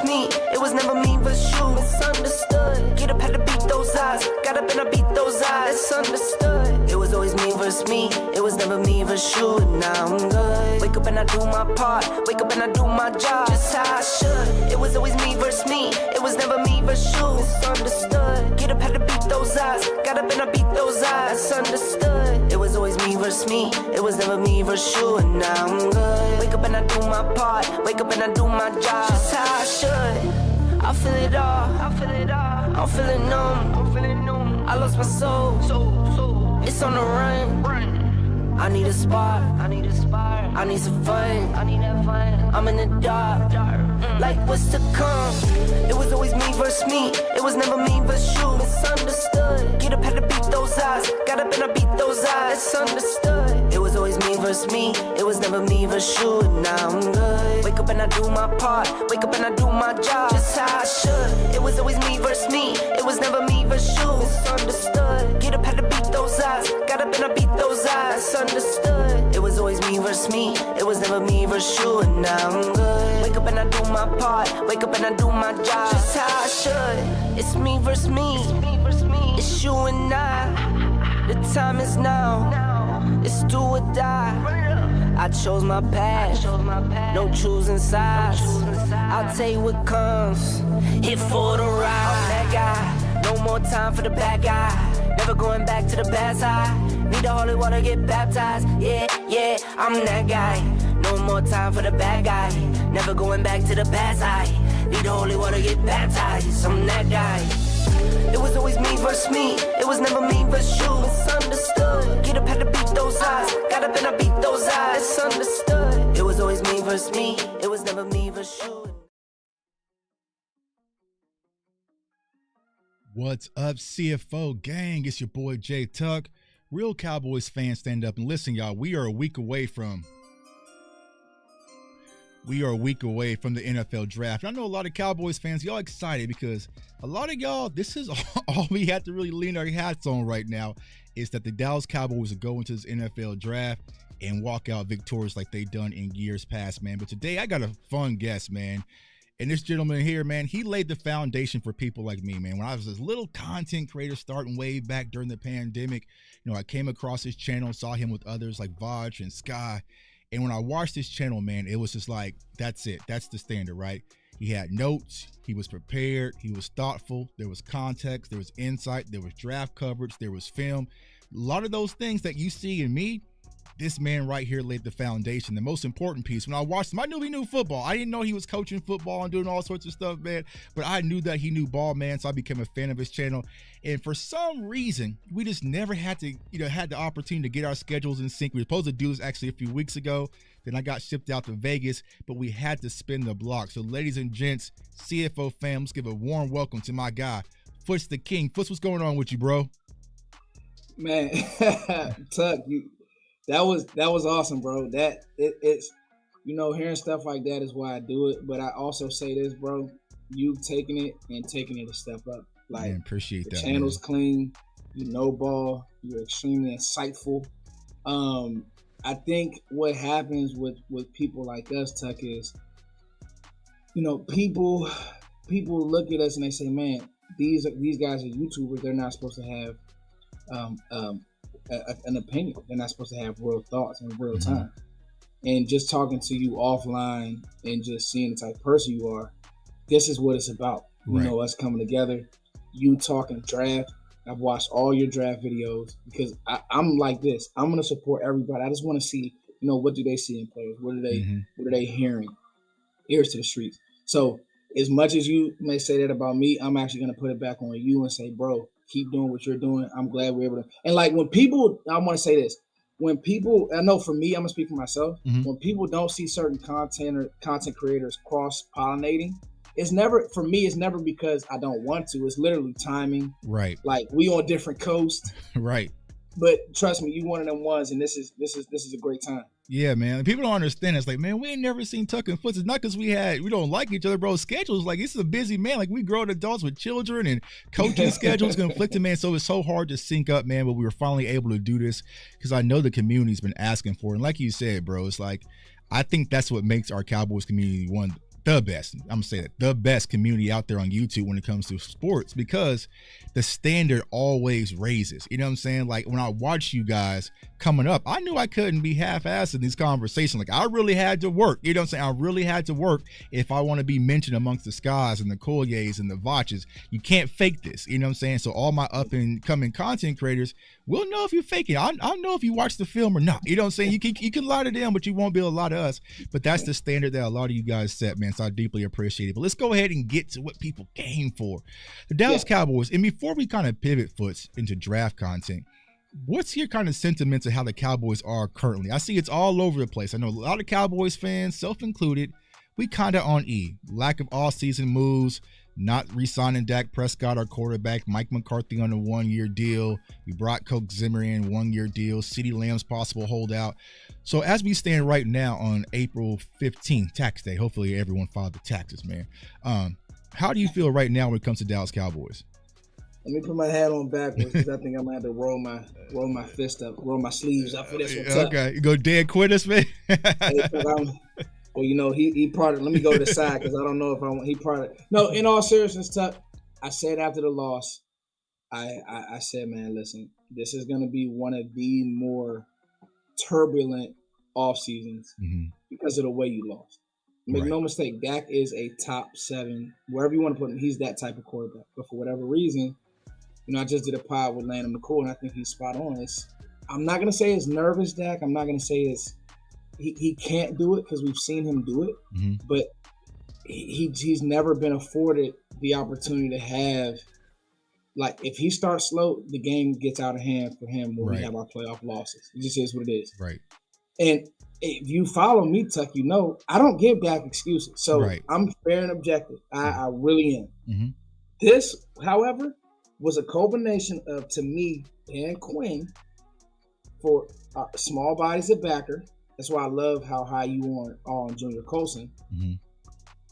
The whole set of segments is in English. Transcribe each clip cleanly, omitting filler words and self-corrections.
me, it was never me versus you. Misunderstood. Get up, had to beat those odds. Got up and I beat those odds. It's understood. It was always me versus me, it was never me versus you. And now I'm good. Wake up and I do my part. Wake up and I do my job just how I should. It was always me versus me, it was never me versus you. Misunderstood. Get up, had to beat those odds. Got up and I beat those odds. Understood. It was always me versus me, it was never me versus you. And now I'm good. Wake up and I do my part. Wake up and I do my job just how I should. I feel it all. I feel it all. I'm feeling numb. I'm feeling numb. I lost my soul. It's on the run. I need a spot. I need a spot. I need some fun. I need that fun. I'm in the dark. Like what's to come? It was always me versus me, it was never me versus you. Misunderstood. Get up, had to beat those odds. Got up and I beat those odds. It's understood. It was always me versus me, it was never me versus you. And now I'm good. Wake up and I do my part. Wake up and I do my job just how I should. It was always me versus me, it was never me versus you. Misunderstood. Get up, had to beat those odds. Got up and I beat those odds. Understood. It was always me versus me, it was never me versus you. And now I'm good. Wake up and I do my part. Wake up and I do my job just how I should. It's me versus me, it's you and I. The time is now, it's do or die. I chose my path, no choosing sides. I'll tell you what comes, here for the ride. I'm that guy, no more time for the bad guy. Never going back to the bad side. Need the holy water, get baptized. Yeah, I'm that guy. No more time for the bad guy. Never going back to the bad side. Need the holy water, get baptized. I'm that guy. It was always me versus me, it was never me versus you. Misunderstood. Get up, had to beat those odds. Got up and I beat those odds. It's understood. It was always me versus me, it was never me versus you. What's up, CFO gang? It's your boy Jay Tuck. Real Cowboys fans, stand up and listen, y'all. We are a week away from the NFL draft. And I know a lot of Cowboys fans, y'all excited because a lot of y'all, this is all we have to really lean our hats on right now is that the Dallas Cowboys will go into this NFL draft and walk out victorious like they've done in years past, man. But today I got a fun guest, man. And this gentleman here, man, he laid the foundation for people like me, man. When I was this little content creator starting way back during the pandemic, you know, I came across his channel, saw him with others like Vaj and Sky. And when I watched this channel, man, it was just like, that's it. That's the standard, right? He had notes. He was prepared. He was thoughtful. There was context. There was insight. There was draft coverage. There was film. A lot of those things that you see in me, this man right here laid the foundation. The most important piece, when I watched him, I knew he knew football. I didn't know he was coaching football and doing all sorts of stuff, man. But I knew that he knew ball, man. So I became a fan of his channel. And for some reason, we just never had to, had the opportunity to get our schedules in sync. We were supposed to do this actually a few weeks ago. Then I got shipped out to Vegas, but we had to spin the block. So ladies and gents, CFO fam, let's give a warm welcome to my guy, Foots the King. Foots, what's going on with you, bro? Man, Tuck, that was awesome, bro. It's hearing stuff like that is why I do it. But I also say this, bro, you've taken it a step up. Like, man, appreciate the that. Channel's man. Clean, you know ball, you're extremely insightful. I think what happens with people like us, Tuck, is people look at us and they say, man, these guys are YouTubers. They're not supposed to have an opinion. They're not supposed to have real thoughts in real time. And just talking to you offline and just seeing the type of person you are, this is what it's about. Right. Us coming together, you talking draft. I've watched all your draft videos because I'm like this. I'm going to support everybody. I just want to see, what do they see in players? What are they hearing? Ears to the streets. So as much as you may say that about me, I'm actually going to put it back on you and say, bro, keep doing what you're doing. I'm glad we're able to. And like when people, I want to say this, when people, I know for me, I'm going to speak for myself. When people don't see certain content creators cross-pollinating, it's never because I don't want to. It's literally timing. Right. Like we on different coasts. Right. But trust me, you one of them ones, and this is a great time. Yeah, man. People don't understand. It's like, man, we ain't never seen Tuck and Foots. It's not because we don't like each other, bro. Schedules, like, this is a busy man. Like, we grown adults with children and coaching schedules conflicting, man. So it's so hard to sync up, man. But we were finally able to do this because I know the community's been asking for it. And like you said, bro, it's like, I think that's what makes our Cowboys community one the best, I'm gonna say that, the best community out there on YouTube when it comes to sports, because the standard always raises. You know what I'm saying? Like when I watch you guys coming up, I knew I couldn't be half-assed in these conversations. Like I really had to work. You know what I'm saying? I really had to work if I want to be mentioned amongst the Skies and the Colliers and the Vaches. You can't fake this. You know what I'm saying? So all my up and coming content creators will know if you're faking. I'll know if you watch the film or not. You know what I'm saying? You can lie to them, but you won't be able to lie to us. But that's the standard that a lot of you guys set, man. So I deeply appreciate it. But let's go ahead and get to what people came for. The Dallas Cowboys. And before we kind of pivot foots into draft content, what's your kind of sentiments of how the Cowboys are currently? I see it's all over the place. I know a lot of Cowboys fans, self-included, we kind of on E. Lack of all-season moves, not re-signing Dak Prescott, our quarterback, Mike McCarthy on a one-year deal. We brought Coach Zimmer in, one-year deal, CeeDee Lamb's possible holdout. So as we stand right now on April 15th, tax day, hopefully everyone filed the taxes, man. How do you feel right now when it comes to Dallas Cowboys? Let me put my hat on backwards because I think I'm gonna have to roll my fist up, roll my sleeves up for this one. Okay, you go Dan Quintus, man. Well, you know, he part of. Let me go to the side because I don't know if I want. He part of. No, in all seriousness, Tuck, I said after the loss, I said, man, listen, this is gonna be one of the more turbulent off seasons because of the way you lost. Make no mistake, Dak is a top 7, wherever you want to put him. He's that type of quarterback. But for whatever reason, you know, I just did a pod with Landon McCool, and I think he's spot on. I'm not going to say it's nervous, Dak. I'm not going to say it's he can't do it because we've seen him do it. But he's never been afforded the opportunity to have, like, if he starts slow, the game gets out of hand for him when we have our playoff losses. It just is what it is. Right. And if you follow me, Tuck, you know I don't give Dak excuses. So I'm fair and objective. I really am. This, however, was a culmination of, to me, Dan Quinn for small bodies at backer. That's why I love how high you on Junior Colson.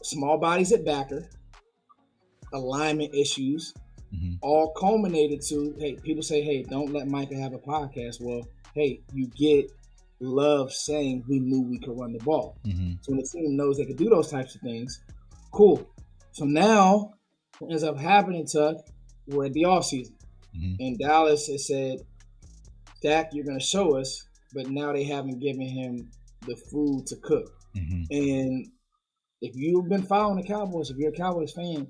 Small bodies at backer, alignment issues, all culminated to, hey, people say, hey, don't let Micah have a podcast. Well, hey, you get Love saying we knew we could run the ball. So when the team knows they could do those types of things, cool. So now what ends up happening, Tuck, we're at the offseason. And Dallas has said, Dak, you're going to show us, but now they haven't given him the food to cook. And if you've been following the Cowboys, if you're a Cowboys fan,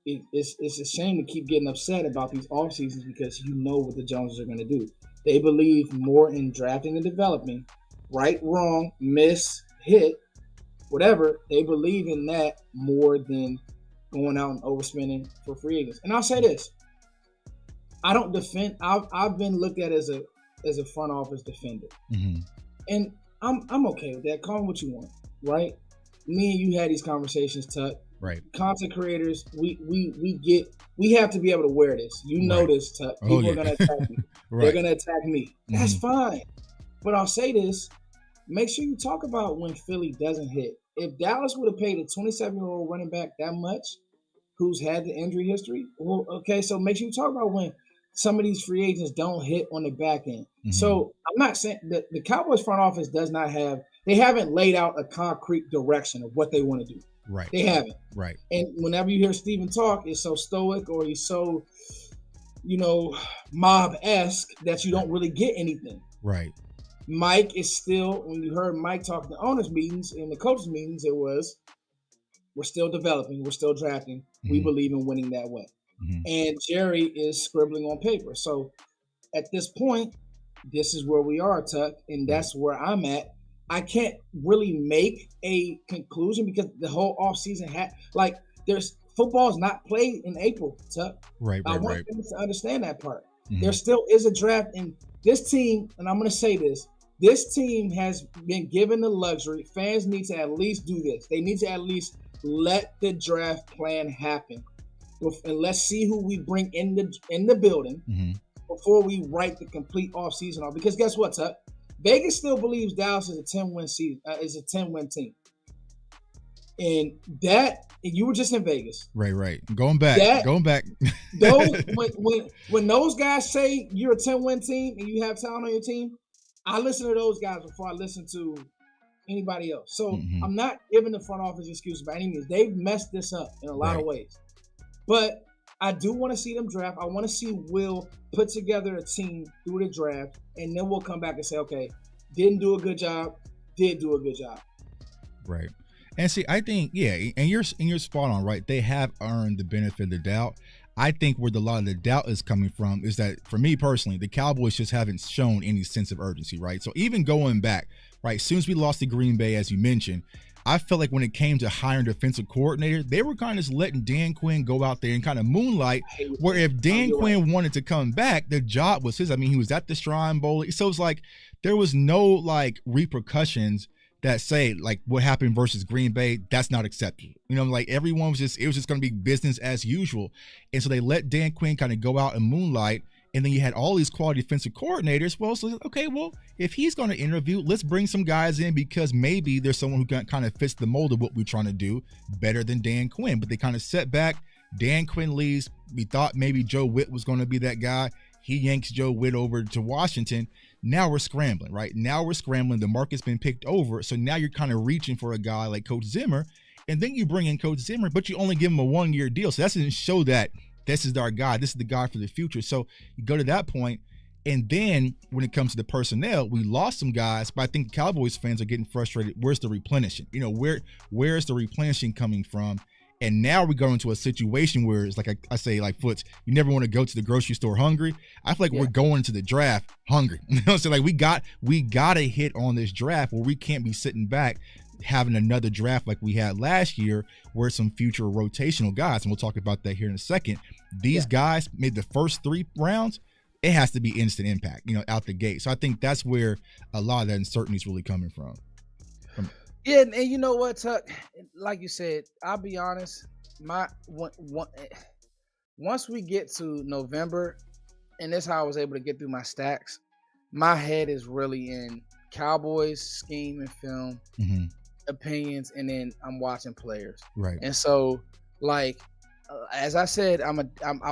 it's a shame to keep getting upset about these off seasons because you know what the Joneses are going to do. They believe more in drafting and developing, right, wrong, miss, hit, whatever. They believe in that more than going out and overspending for free agents. And I'll say this: I don't defend. I've been looked at as a front office defender, and I'm okay with that. Call me what you want, right? Me and you had these conversations, Tuck. Right. Content creators, we have to be able to wear this. You know this, Tuck. People are gonna attack you. They're gonna attack me. That's fine. But I'll say this: make sure you talk about when Philly doesn't hit. If Dallas would have paid a 27-year-old running back that much, who's had the injury history, well, okay, so make sure you talk about when some of these free agents don't hit on the back end. So I'm not saying that the Cowboys front office does not have. They haven't laid out a concrete direction of what they want to do. Right. They haven't. Right. And whenever you hear Steven talk, it's so stoic or he's so, mob-esque that you don't really get anything. Right. Mike is still, when you heard Mike talk in the owners' meetings and the coaches' meetings, it was, we're still developing, we're still drafting. We believe in winning that way. And Jerry is scribbling on paper. So at this point, this is where we are, Tuck, and that's where I'm at. I can't really make a conclusion because the whole offseason there's football is not played in April, Tuck. I want them to understand that part. There still is a draft, and this team, and I'm going to say this team has been given the luxury. Fans need to at least do this. They need to at least let the draft plan happen, and let's see who we bring in the building before we write the complete offseason off. Because guess what, Tuck? Vegas still believes Dallas is a 10-win season, is a 10-win team, and you were just in Vegas, right? Going back. Those when those guys say you're a 10-win team and you have talent on your team, I listen to those guys before I listen to anybody else. So I'm not giving the front office excuses by any means. They've messed this up in a lot of ways. But I do want to see them draft. I want to see Will put together a team through the draft, and then we'll come back and say, okay, didn't do a good job, did do a good job. Right. And see, I think, and you're spot on, right? They have earned the benefit of the doubt. I think where a lot of the doubt is coming from is that, for me personally, the Cowboys just haven't shown any sense of urgency, right? So even going back, right, as soon as we lost to Green Bay, as you mentioned, I felt like when it came to hiring defensive coordinator, they were kind of just letting Dan Quinn go out there and kind of moonlight, where if Dan Quinn wanted to come back, the job was his. I mean, he was at the Shrine Bowl. So it's like there was no like repercussions that say like what happened versus Green Bay, that's not acceptable. You know, like everyone was it was just going to be business as usual. And so they let Dan Quinn kind of go out and moonlight. And then you had all these quality defensive coordinators. Well, so, okay, well, if he's going to interview, let's bring some guys in because maybe there's someone who kind of fits the mold of what we're trying to do better than Dan Quinn. But they kind of set back. Dan Quinn leaves. We thought maybe Joe Witt was going to be that guy. He yanks Joe Witt over to Washington. Now we're scrambling, right? Now we're scrambling. The market's been picked over. So now you're kind of reaching for a guy like Coach Zimmer. And then you bring in Coach Zimmer, but you only give him a 1-year deal. So that doesn't show that this is our guy. This is the guy for the future. So you go to that point, and then when it comes to the personnel, we lost some guys, but I think Cowboys fans are getting frustrated. Where's the replenishing? You know, where's the replenishing coming from? And now we go into a situation where it's like I say, like Foots, you never want to go to the grocery store hungry. I feel like we're going to the draft hungry. You know, so like we got to hit on this draft where we can't be sitting back having another draft like we had last year where some future rotational guys, and we'll talk about that here in a second. These guys made the first 3 rounds, it has to be instant impact, you know, out the gate. So I think that's where a lot of that uncertainty is really coming from. Yeah, and you know what, Tuck? Like you said, I'll be honest, once we get to November, and this is how I was able to get through my stacks, my head is really in Cowboys, scheme and film, opinions, and then I'm watching players. Right. And so, like, as I said, I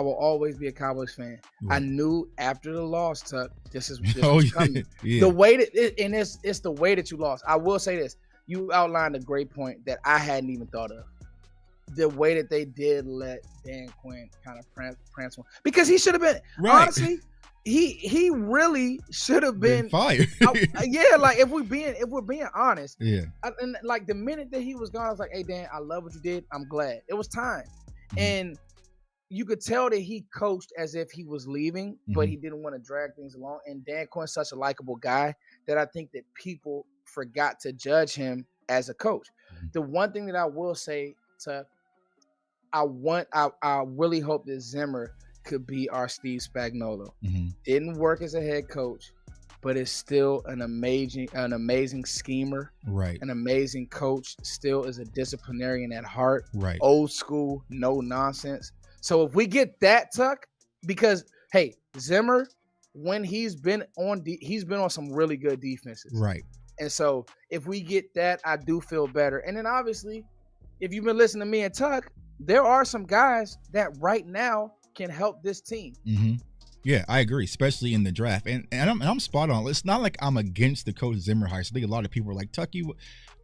will always be a Cowboys fan. Right. I knew after the loss, Tuck, this was coming. Yeah. The way that it's the way that you lost. I will say this: you outlined a great point that I hadn't even thought of. The way that they did let Dan Quinn kind of transform, because he should have been honestly. He really should have been fired. Yeah, like if we're being honest. Yeah. And like the minute that he was gone, I was like, "Hey Dan, I love what you did. I'm glad it was time." And you could tell that he coached as if he was leaving, but he didn't want to drag things along. And Dan Quinn's such a likable guy that I think that people forgot to judge him as a coach. The one thing that I will say I really hope that Zimmer could be our Steve Spagnuolo. Didn't work as a head coach, but is still an amazing schemer, right? An amazing coach, still is a disciplinarian at heart, right? Old school, no nonsense. So if we get that, Tuck, because hey, Zimmer, when he's been on some really good defenses, right? And so if we get that, I do feel better. And then obviously, if you've been listening to me and Tuck, there are some guys that right now can help this team. Yeah, I agree, especially in the draft. And I'm spot on. It's not like I'm against the Coach Zimmer hire. So I think a lot of people are like, Tucky,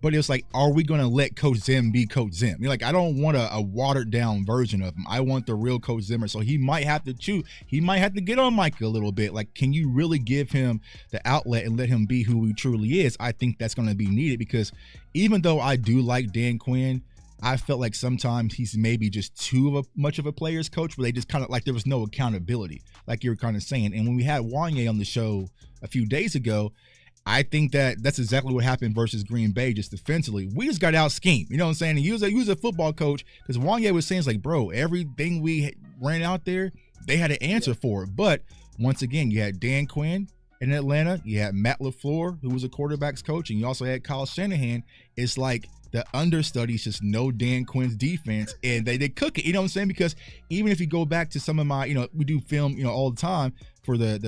but it's like, are we going to let Coach Zim be Coach Zim? You're like, I don't want a watered down version of him. I want the real Coach Zimmer. So he might have to choose. He might have to get on Mike a little bit. Like, can you really give him the outlet and let him be who he truly is? I think that's going to be needed because even though I do like Dan Quinn, I felt like sometimes he's maybe just too much of a player's coach where they just kind of like there was no accountability, like you were kind of saying. And when we had Wanye on the show a few days ago, I think that's exactly what happened versus Green Bay just defensively. We just got out schemed. You know what I'm saying? And he was a football coach because Wanye was saying, it's like, bro, everything we ran out there, they had an answer for it. But once again, you had Dan Quinn in Atlanta. You had Matt LaFleur, who was a quarterback's coach. And you also had Kyle Shanahan. It's like the understudies just know Dan Quinn's defense and they cook it, you know what I'm saying? Because even if you go back to some of my, we do film, all the time, for the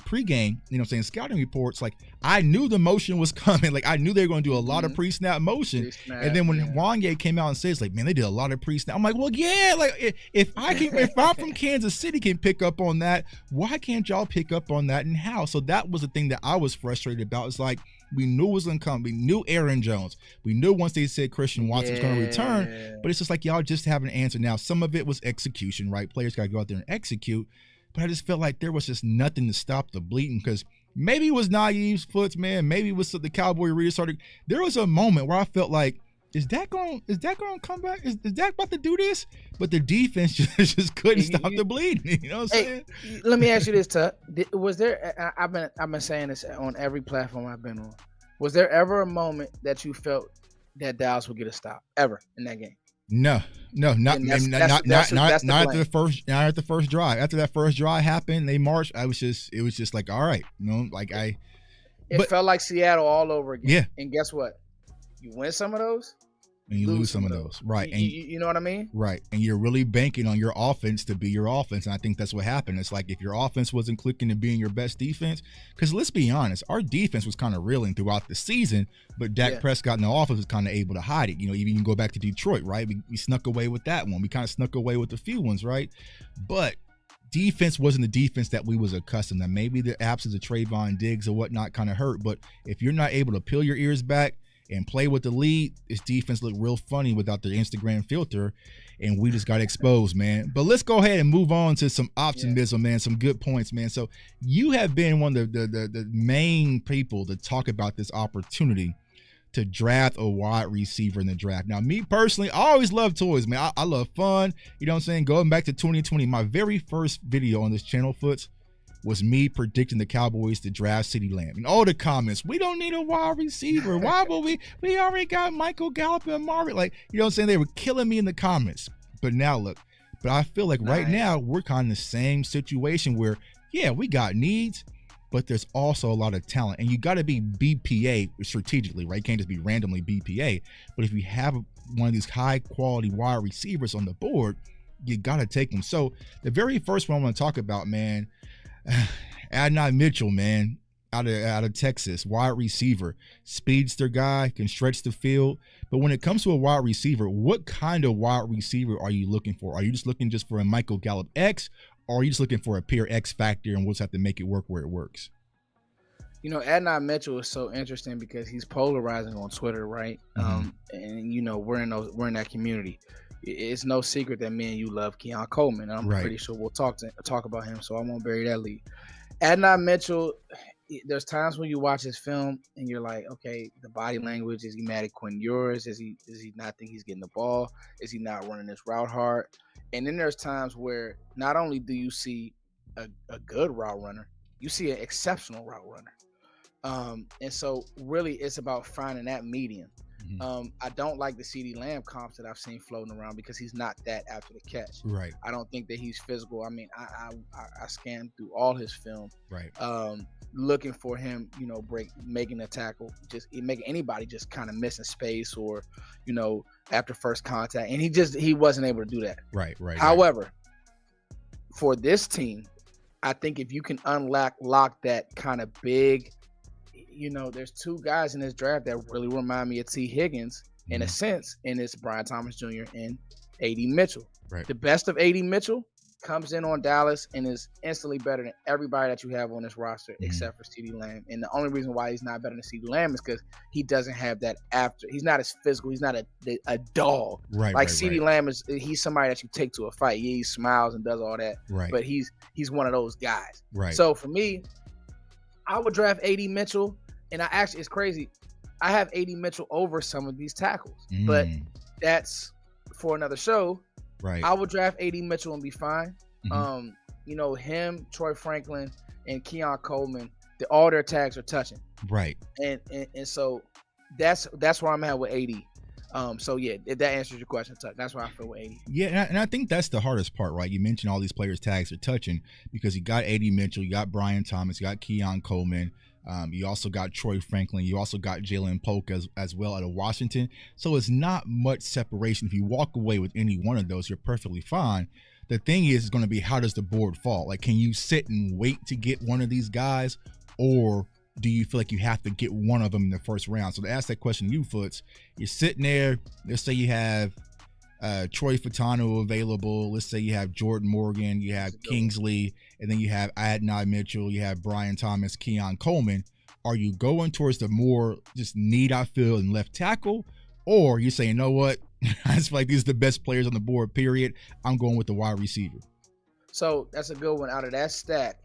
pregame, scouting reports, like I knew the motion was coming. Like I knew they were going to do a lot of pre-snap motion. Pre-snap, and then when Wanye came out and says, like, man, they did a lot of pre-snap. I'm like, well, yeah, like if I'm from Kansas City can pick up on that, why can't y'all pick up on that and how? So that was the thing that I was frustrated about. It's like, we knew it was going to come. We knew Aaron Jones. We knew once they said Christian Watson was going to return. But it's just like y'all just haven't answered. Now, some of it was execution, right? Players got to go out there and execute. But I just felt like there was just nothing to stop the bleeding, because maybe it was Naeem's foot, man. Maybe it was the Cowboy reader started. There was a moment where I felt like, is that going to come back? Is Dak about to do this? But the defense just couldn't stop the bleeding. You know what I'm saying? Let me ask you this, Tuck. Was there? I've been saying this on every platform I've been on. Was there ever a moment that you felt that Dallas would get a stop ever in that game? No, not after the first drive. After that first drive happened, they marched. It was just like, all right, It felt like Seattle all over again. Yeah. And guess what? You win some of those, and you lose some of those. Right. And you know what I mean? Right. And you're really banking on your offense to be your offense. And I think that's what happened. It's like if your offense wasn't clicking and being your best defense, because let's be honest, our defense was kind of reeling throughout the season, but Dak Prescott and the offense was kind of able to hide it. Even you can go back to Detroit, right? We snuck away with that one. We kind of snuck away with a few ones, right? But defense wasn't the defense that we was accustomed to. Maybe the absence of Trayvon Diggs or whatnot kind of hurt. But if you're not able to peel your ears back and play with the lead, this defense looked real funny without their Instagram filter, and we just got exposed, man. But let's go ahead and move on to some optimism, man. Some good points, man. So you have been one of the main people to talk about this opportunity to draft a wide receiver in the draft. Now, me personally, I always love toys, man. I love fun. You know what I'm saying? Going back to 2020, my very first video on this channel, Foots, was me predicting the Cowboys to draft CeeDee Lamb. And all the comments, we don't need a wide receiver. Why will we? We already got Michael Gallup and Marvin. Like, you know what I'm saying? They were killing me in the comments. But now look, I feel like right now we're kind of in the same situation where, yeah, we got needs, but there's also a lot of talent. And you got to be BPA strategically, right? You can't just be randomly BPA. But if you have one of these high quality wide receivers on the board, you got to take them. So the very first one I want to talk about, man, Adonai Mitchell, man, out of Texas, wide receiver, speedster guy, can stretch the field. But when it comes to a wide receiver, what kind of wide receiver are you looking for? Are you just looking for a Michael Gallup X, or are you just looking for a pure X factor and we'll just have to make it work where it works? Adonai Mitchell is so interesting because he's polarizing on Twitter, right? And we're in that community. It's no secret that me and you love Keon Coleman. I'm pretty sure we'll talk about him, so I won't bury that lead. Adonai Mitchell, there's times when you watch his film and you're like, okay, the body language, is he mad at Quinn Ewers? Does he not think he's getting the ball? Is he not running this route hard? And then there's times where not only do you see a good route runner, you see an exceptional route runner. And so really it's about finding that medium. I don't like the CeeDee Lamb comps that I've seen floating around because he's not that after the catch. Right. I don't think that he's physical. I mean, I scanned through all his film. Right. Looking for him, making a tackle, just making anybody just kind of missing space or, after first contact. And he wasn't able to do that. Right. However, for this team, I think if you can lock that kind of big, there's two guys in this draft that really remind me of T. Higgins in a sense, and it's Brian Thomas Jr. and A.D. Mitchell. Right. The best of A.D. Mitchell comes in on Dallas and is instantly better than everybody that you have on this roster except for CeeDee Lamb. And the only reason why he's not better than CeeDee Lamb is because he doesn't have that he's not as physical. He's not a dog. Right. Like CeeDee Lamb he's somebody that you take to a fight. Yeah, he smiles and does all that. Right. But he's one of those guys. Right. So for me, I would draft A.D. Mitchell. And it's crazy. I have A.D. Mitchell over some of these tackles, but that's for another show. Right. I would draft A.D. Mitchell and be fine. Him, Troy Franklin, and Keon Coleman, all their tags are touching. Right. And so that's where I'm at with A.D. So yeah, if that answers your question, Tuck, that's where I feel with 80. Yeah, and I think that's the hardest part, right? You mentioned all these players' tags are touching because you got A.D. Mitchell, you got Brian Thomas, you got Keon Coleman, you also got Troy Franklin, you also got Jalen Polk as well out of Washington. So it's not much separation. If you walk away with any one of those, you're perfectly fine. The thing is going to be, how does the board fall? Like, can you sit and wait to get one of these guys, or do you feel like you have to get one of them in the first round? So to ask that question to you, Foots, you're sitting there. Let's say you have Troy Fatano available. Let's say you have Jordan Morgan, you have Kingsley, and then you have Adonai Mitchell, you have Brian Thomas, Keon Coleman. Are you going towards the more just need I feel in left tackle, or you say, you know what, I just feel like these are the best players on the board, period. I'm going with the wide receiver. So that's a good one. Out of that stack,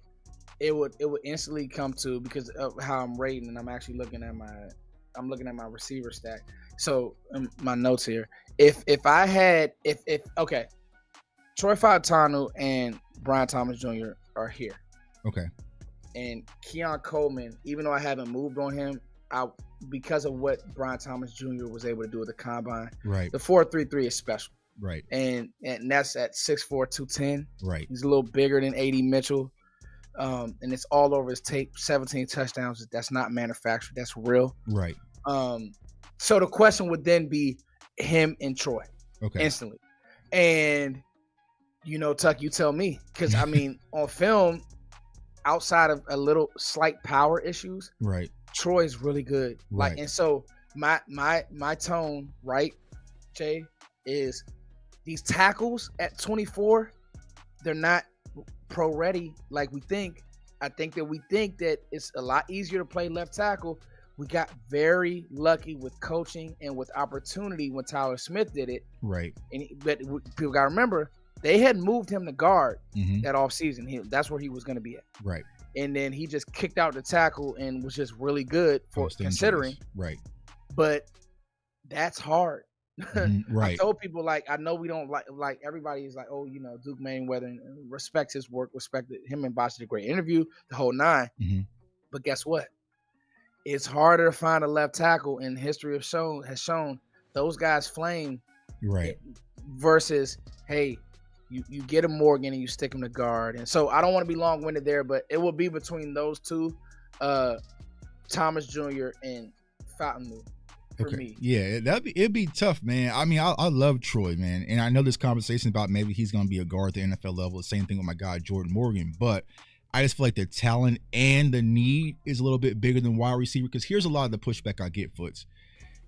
it would instantly come to, because of how I'm rating, and I'm actually looking at my receiver stack. So my notes here. If Troy Fautanu and Brian Thomas Jr. are here. Okay. And Keon Coleman, even though I haven't moved on him, because of what Brian Thomas Jr. was able to do at the combine. Right. The 4.33 is special. Right. And that's at 6'4", 210. Right. He's a little bigger than A.D. Mitchell. And it's all over his tape. 17 touchdowns. That's not manufactured. That's real. Right. So the question would then be him and Troy. Okay. Instantly. And, Tuck, you tell me. Because, on film, outside of a little slight power issues, right, Troy's really good. Right. Like, and so my tone, right, Jay, is these tackles at 24, they're not pro ready like we think. I think that it's a lot easier to play left tackle. We got very lucky with coaching and with opportunity when Tyler Smith did it. Right. But people got to remember, they had moved him to guard that offseason. That's where he was going to be at. Right. And then he just kicked out the tackle and was just really good for considering. Right. But that's hard. Right. I told people, I know we don't like everybody is like, oh, Duke Manyweather, and respects his work, respected him and Bosh did a great interview, the whole nine. But guess what? It's harder to find a left tackle, and history has shown those guys flame. Right. Versus, hey, you get a Morgan and you stick him to guard. And so I don't want to be long-winded there, but it will be between those two, Thomas Jr. and Fautanu. For me. Yeah, it'd be tough, man. I love Troy, man, and I know this conversation about maybe he's going to be a guard at the NFL level. The same thing with my guy Jordan Morgan, but I just feel like the talent and the need is a little bit bigger than wide receiver. Because here's a lot of the pushback I get, Foots.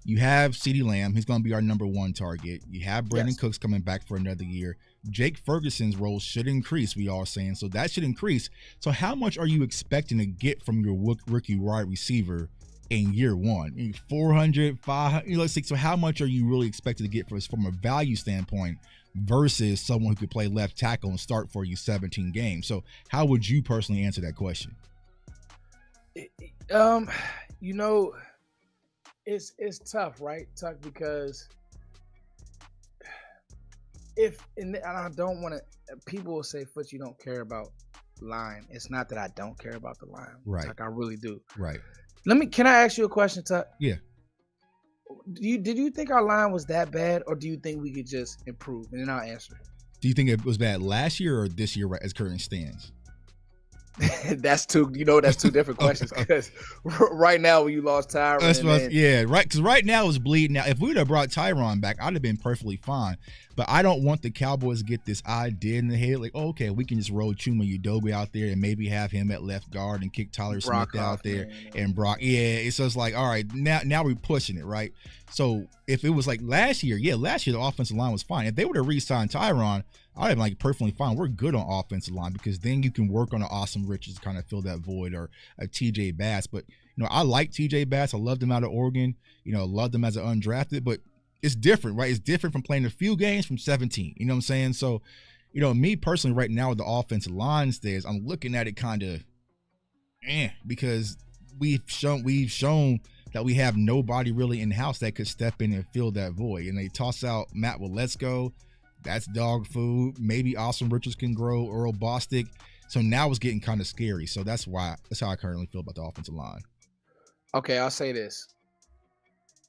You have CeeDee Lamb, he's going to be our number one target. You have Brandon Cooks coming back for another year. Jake Ferguson's role should increase, we all saying, so that should increase. So how much are you expecting to get from your rookie wide receiver in year one? 400, 500, let's see. So how much are you really expected to get from a value standpoint versus someone who could play left tackle and start for you 17 games? So how would you personally answer that question? It's tough, right, Tuck? Because and I don't want to. People will say, "Foots, you don't care about line." It's not that I don't care about the line, right? Tuck, I really do. Right. Can I ask you a question, Tuck? Yeah. Did you think our line was that bad, or do you think we could just improve? And then I'll answer it. Do you think it was bad last year or this year, as current stands? That's two different questions, because right now when you lost Tyron, yeah, right, because right now it's bleeding. Now, if we would have brought Tyron back, I'd have been perfectly fine. But I don't want the Cowboys to get this idea in the head, like, oh, okay, we can just roll Chuma Udobe out there and maybe have him at left guard and kick Tyler Smith out there and Brock. Yeah, it's just like, all right, now we're pushing it, right? So if it was like last year, the offensive line was fine. If they would have re-signed Tyron, I'd have been perfectly fine. We're good on offensive line, because then you can work on an Awesome Richards to kind of fill that void, or a TJ Bass. But I like TJ Bass. I loved him out of Oregon. Loved him as an undrafted. But it's different, right? It's different from playing a few games from 17. You know what I'm saying? So, me personally, right now with the offensive line stays, I'm looking at it kind of, because we've shown that we have nobody really in house that could step in and fill that void. And they toss out Matt Waletzko. That's dog food. Maybe Awesome Richards can grow, Earl Bostic. So now it's getting kind of scary. So that's how I currently feel about the offensive line. Okay, I'll say this.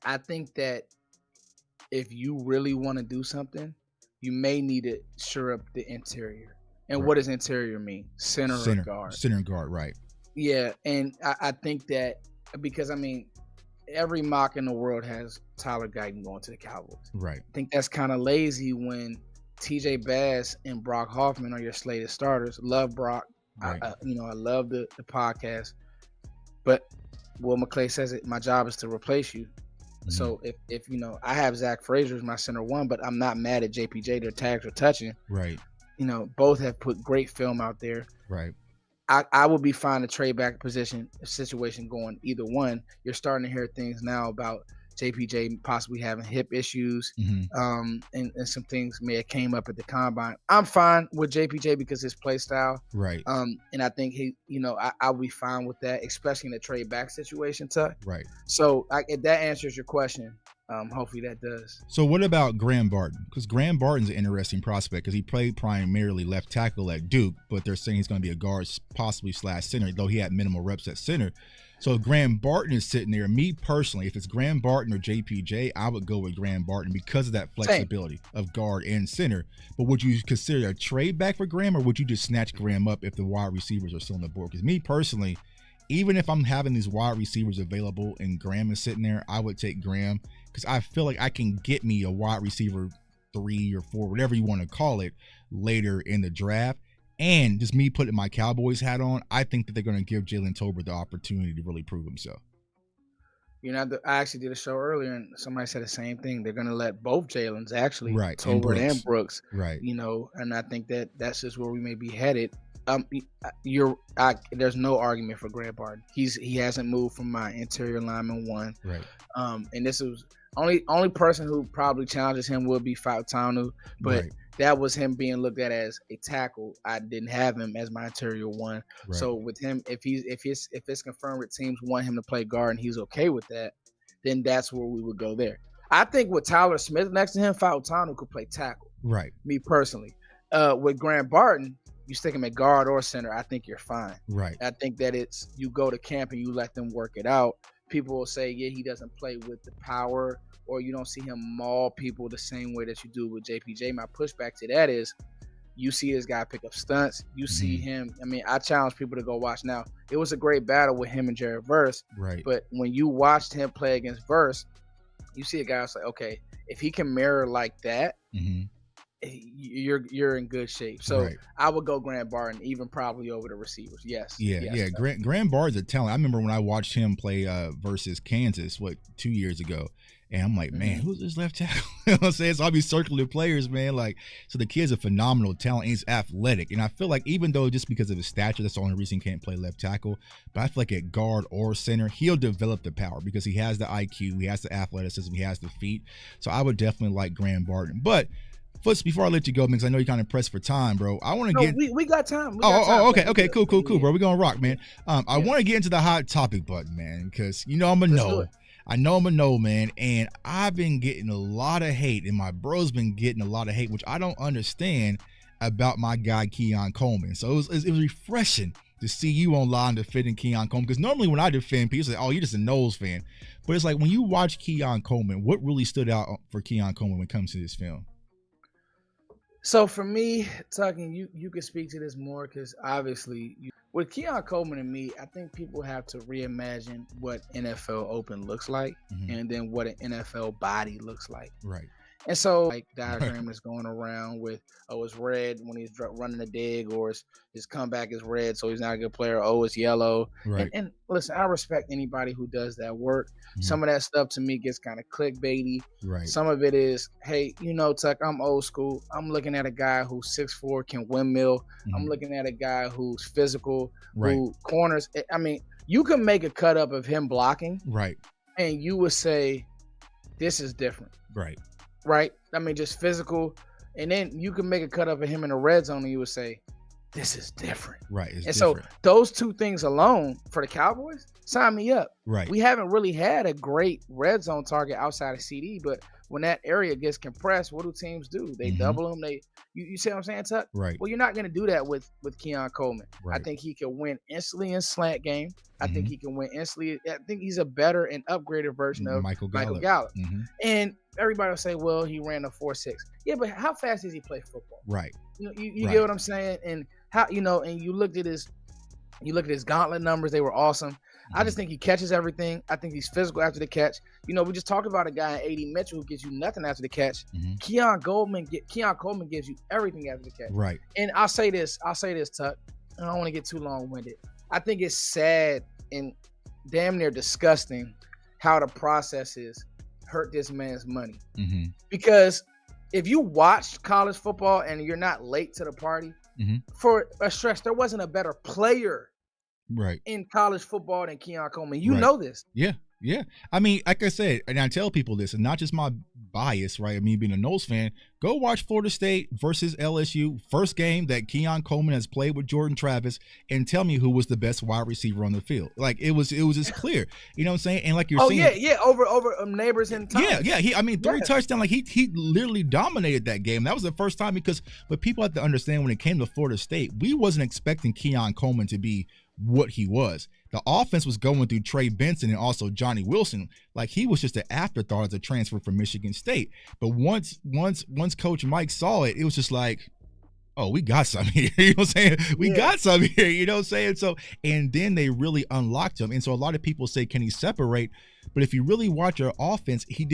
I think that if you really want to do something, you may need to shore up the interior. And what does interior mean? Center or guard? Center and guard, right. Yeah, and I think that because, every mock in the world has Tyler Guyton going to the Cowboys. Right. I think that's kind of lazy when TJ Bass and Brock Hoffman are your slated starters. Love Brock. Right. I love the podcast. But Will McClay says it. My job is to replace you. Mm-hmm. So if I have Zach Frazier as my center one, but I'm not mad at JPJ. Their tags are touching. Right. Both have put great film out there. Right. I would be fine to trade back position situation going either one. You're starting to hear things now about JPJ possibly having hip issues, and some things may have came up at the combine. I'm fine with JPJ because his play style, right? And I think I'll be fine with that, especially in the trade back situation, Tuck. Right. So if that answers your question, hopefully that does. So what about Graham Barton? Because Graham Barton's an interesting prospect because he played primarily left tackle at Duke, but they're saying he's going to be a guard, possibly / center, though he had minimal reps at center. So if Graham Barton is sitting there, me personally, if it's Graham Barton or JPJ, I would go with Graham Barton because of that flexibility of guard and center. But would you consider a trade back for Graham, or would you just snatch Graham up if the wide receivers are still on the board? Because me personally, even if I'm having these wide receivers available and Graham is sitting there, I would take Graham because I feel like I can get me a wide receiver 3 or 4, whatever you want to call it, later in the draft. And just me putting my Cowboys hat on, I think that they're going to give Jalen Tolbert the opportunity to really prove himself. I actually did a show earlier, and somebody said the same thing. They're going to let both Jalen's actually, right, Tolbert and Brooks, right? And I think that's just where we may be headed. There's no argument for Graham Barton. He hasn't moved from my interior lineman one, right? And this is only person who probably challenges him will be Fautanu, but. Right. That was him being looked at as a tackle. I didn't have him as my interior one. Right. So with him, if it's confirmed that teams want him to play guard and he's okay with that, then that's where we would go there. I think with Tyler Smith next to him, Fautanu could play tackle. Right. Me personally. With Graham Barton, you stick him at guard or center, I think you're fine. Right. I think that you go to camp and you let them work it out. People will say, yeah, he doesn't play with the power, or you don't see him maul people the same way that you do with JPJ. My pushback to that is you see this guy pick up stunts. You see him. I mean, I challenge people to go watch. Now, it was a great battle with him and Jared Verse. Right. But when you watched him play against Verse, you see a guy that's like, okay, if he can mirror like that, you're in good shape. So I would go Graham Barton, even probably over the receivers. Yes. Yeah. Graham Barton's a talent. I remember when I watched him play versus Kansas, 2 years ago. And I'm like, man, who's this left tackle? You know what I'm saying? So I'll be circling players, man. So the kid's a phenomenal talent. And he's athletic. And I feel like even though just because of his stature, that's the only reason he can't play left tackle. But I feel like at guard or center, he'll develop the power because he has the IQ, he has the athleticism, he has the feet. So I would definitely like Graham Barton. But Foots, before I let you go, because I know you're kind of pressed for time, bro. I want to get. We got time. Okay, cool, bro. We're gonna rock, man. I want to get into the hot topic button, man, because I'm a no. I know I'm a no, man, and I've been getting a lot of hate, and my bro's been getting a lot of hate, which I don't understand about my guy Keon Coleman. So it was refreshing to see you online defending Keon Coleman, because normally when I defend, people say, "Oh, you're just a Knowles fan," but it's like when you watch Keon Coleman, what really stood out for Keon Coleman when it comes to this film? So for me, Tucking, you can speak to this more because obviously with Keon Coleman and me, I think people have to reimagine what NFL open looks like and then what an NFL body looks like. Right. And so diagram is going around with, it's red when he's running a dig, or his comeback is red, so he's not a good player. Oh, it's yellow. Right. And listen, I respect anybody who does that work. Some of that stuff to me gets kind of clickbaity. Right. Some of it is, hey, Tuck, I'm old school. I'm looking at a guy who's 6'4", can windmill. I'm looking at a guy who's physical, who corners. I mean, you can make a cut up of him blocking. Right. And you would say, this is different. Right? I mean, just physical. And then you can make a cut up of him in the red zone and you would say, this is different. Right. And different. So those two things alone for the Cowboys, sign me up. Right. We haven't really had a great red zone target outside of CD, but when that area gets compressed, what do teams do? They double them. You see what I'm saying, Tuck? Right. Well, you're not going to do that with Keon Coleman. Right. I think he can win instantly in slant game. I think he can win instantly. I think he's a better and upgraded version of Michael Gallup. And everybody will say, well, he ran a 4.6. Yeah, but how fast does he play football? Right. You get what I'm saying? And how and you looked at his gauntlet numbers, they were awesome. I just think he catches everything. I think he's physical after the catch. You know, we just talked about a guy, A.D. Mitchell, who gives you nothing after the catch. Keon Coleman gives you everything after the catch. Right. And I'll say this, Tuck. I don't want to get too long-winded. I think it's sad and damn near disgusting how the processes hurt this man's money. Because if you watch college football and you're not late to the party, for a stretch, there wasn't a better player in college football than Keon Coleman. You know this. Yeah. I mean, like I said, and I tell people this, and not just my bias, right? I mean, being a Knowles fan, go watch Florida State versus LSU, first game that Keon Coleman has played with Jordan Travis, and tell me who was the best wide receiver on the field. Like it was just clear. You know what I'm saying? And like you're saying, over neighbors and Thomas. Yeah. Three touchdowns. Like he literally dominated that game. That was the first time but people have to understand when it came to Florida State, we wasn't expecting Keon Coleman to be what he was. The offense was going through Trey Benson and also Johnny Wilson. Like he was just an afterthought as a transfer from Michigan State. But once Coach Mike saw it, it was just like, oh, we got something here. You know what I'm saying? We got something here. You know what I'm saying? So, and then they really unlocked him. And so a lot of people say, can he separate? But if you really watch our offense, he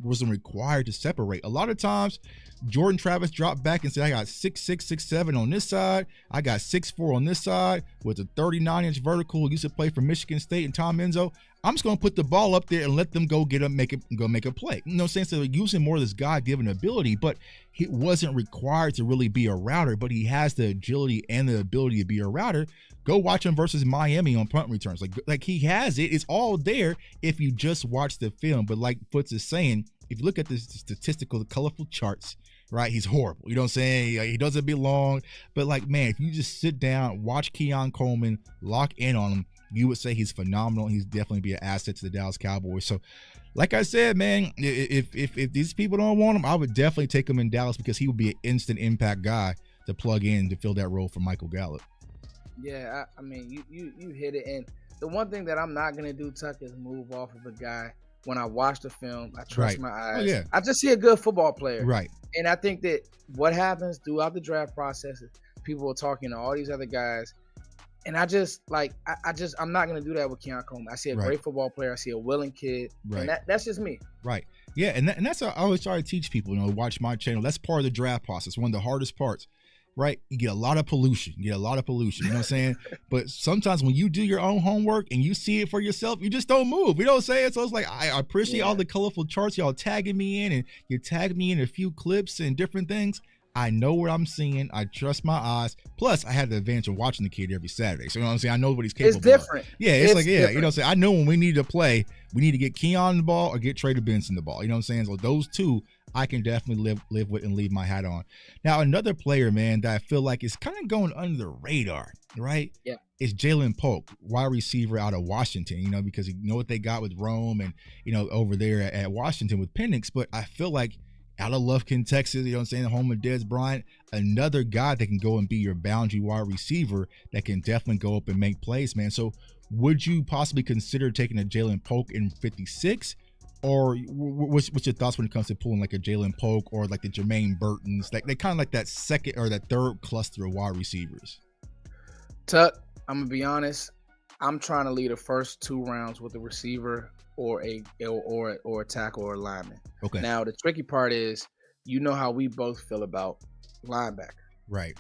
wasn't required to separate. A lot of times, Jordan Travis dropped back and said, I got 6'6", 6'7" on this side. I got 6'4" on this side with a 39-inch vertical. He used to play for Michigan State and Tom Izzo. I'm just going to put the ball up there and let them go make a play. You know what I'm saying? So using more of this God-given ability, but he wasn't required to really be a router, but he has the agility and the ability to be a router. Go watch him versus Miami on punt returns. Like he has it. It's all there if you just watch the film. But like Foots is saying, if you look at the statistical, the colorful charts, right, he's horrible. You know what I'm saying? He doesn't belong. But like, man, if you just sit down, watch Keon Coleman, lock in on him, you would say he's phenomenal. He's definitely be an asset to the Dallas Cowboys. So, like I said, man, if these people don't want him, I would definitely take him in Dallas because he would be an instant impact guy to plug in to fill that role for Michael Gallup. Yeah, I mean, you hit it. And the one thing that I'm not going to do, Tuck, is move off of a guy. When I watch the film, I trust my eyes. Oh, yeah. I just see a good football player. Right. And I think that what happens throughout the draft process is people are talking to all these other guys. And I'm not going to do that with Keon Coleman. I see a great football player. I see a willing kid. Right. And that's just me. Right. Yeah. And that's what I always try to teach people, watch my channel. That's part of the draft process. One of the hardest parts. Right, you get a lot of pollution. You know what I'm saying? But sometimes when you do your own homework and you see it for yourself, you just don't move. You know what I'm saying? So it's like I appreciate all the colorful charts y'all tagging me in, and you tag me in a few clips and different things. I know what I'm seeing. I trust my eyes. Plus, I had the advantage of watching the kid every Saturday. So you know what I'm saying? I know what he's capable of. It's different. Yeah, it's like, different. You know what I'm saying? I know when we need to play, we need to get Keon the ball or get Trader Benson the ball. You know what I'm saying? So those two I can definitely live with and leave my hat on. Now, another player, man, that I feel like is kind of going under the radar, right? Yeah. Is Jalen Polk, wide receiver out of Washington, because you know what they got with Rome and, over there at Washington with Penix. But I feel like out of Lufkin, Texas, you know what I'm saying, home of Dez Bryant, another guy that can go and be your boundary wide receiver that can definitely go up and make plays, man. So would you possibly consider taking a Jalen Polk in 56? Or what's your thoughts when it comes to pulling like a Jalen Polk or like the Jermaine Burtons? They kind of like that second or that third cluster of wide receivers. Tuck, I'm going to be honest. I'm trying to lead the first 2 rounds with a receiver or a tackle or a lineman. Okay. Now, the tricky part is, how we both feel about linebacker. Right.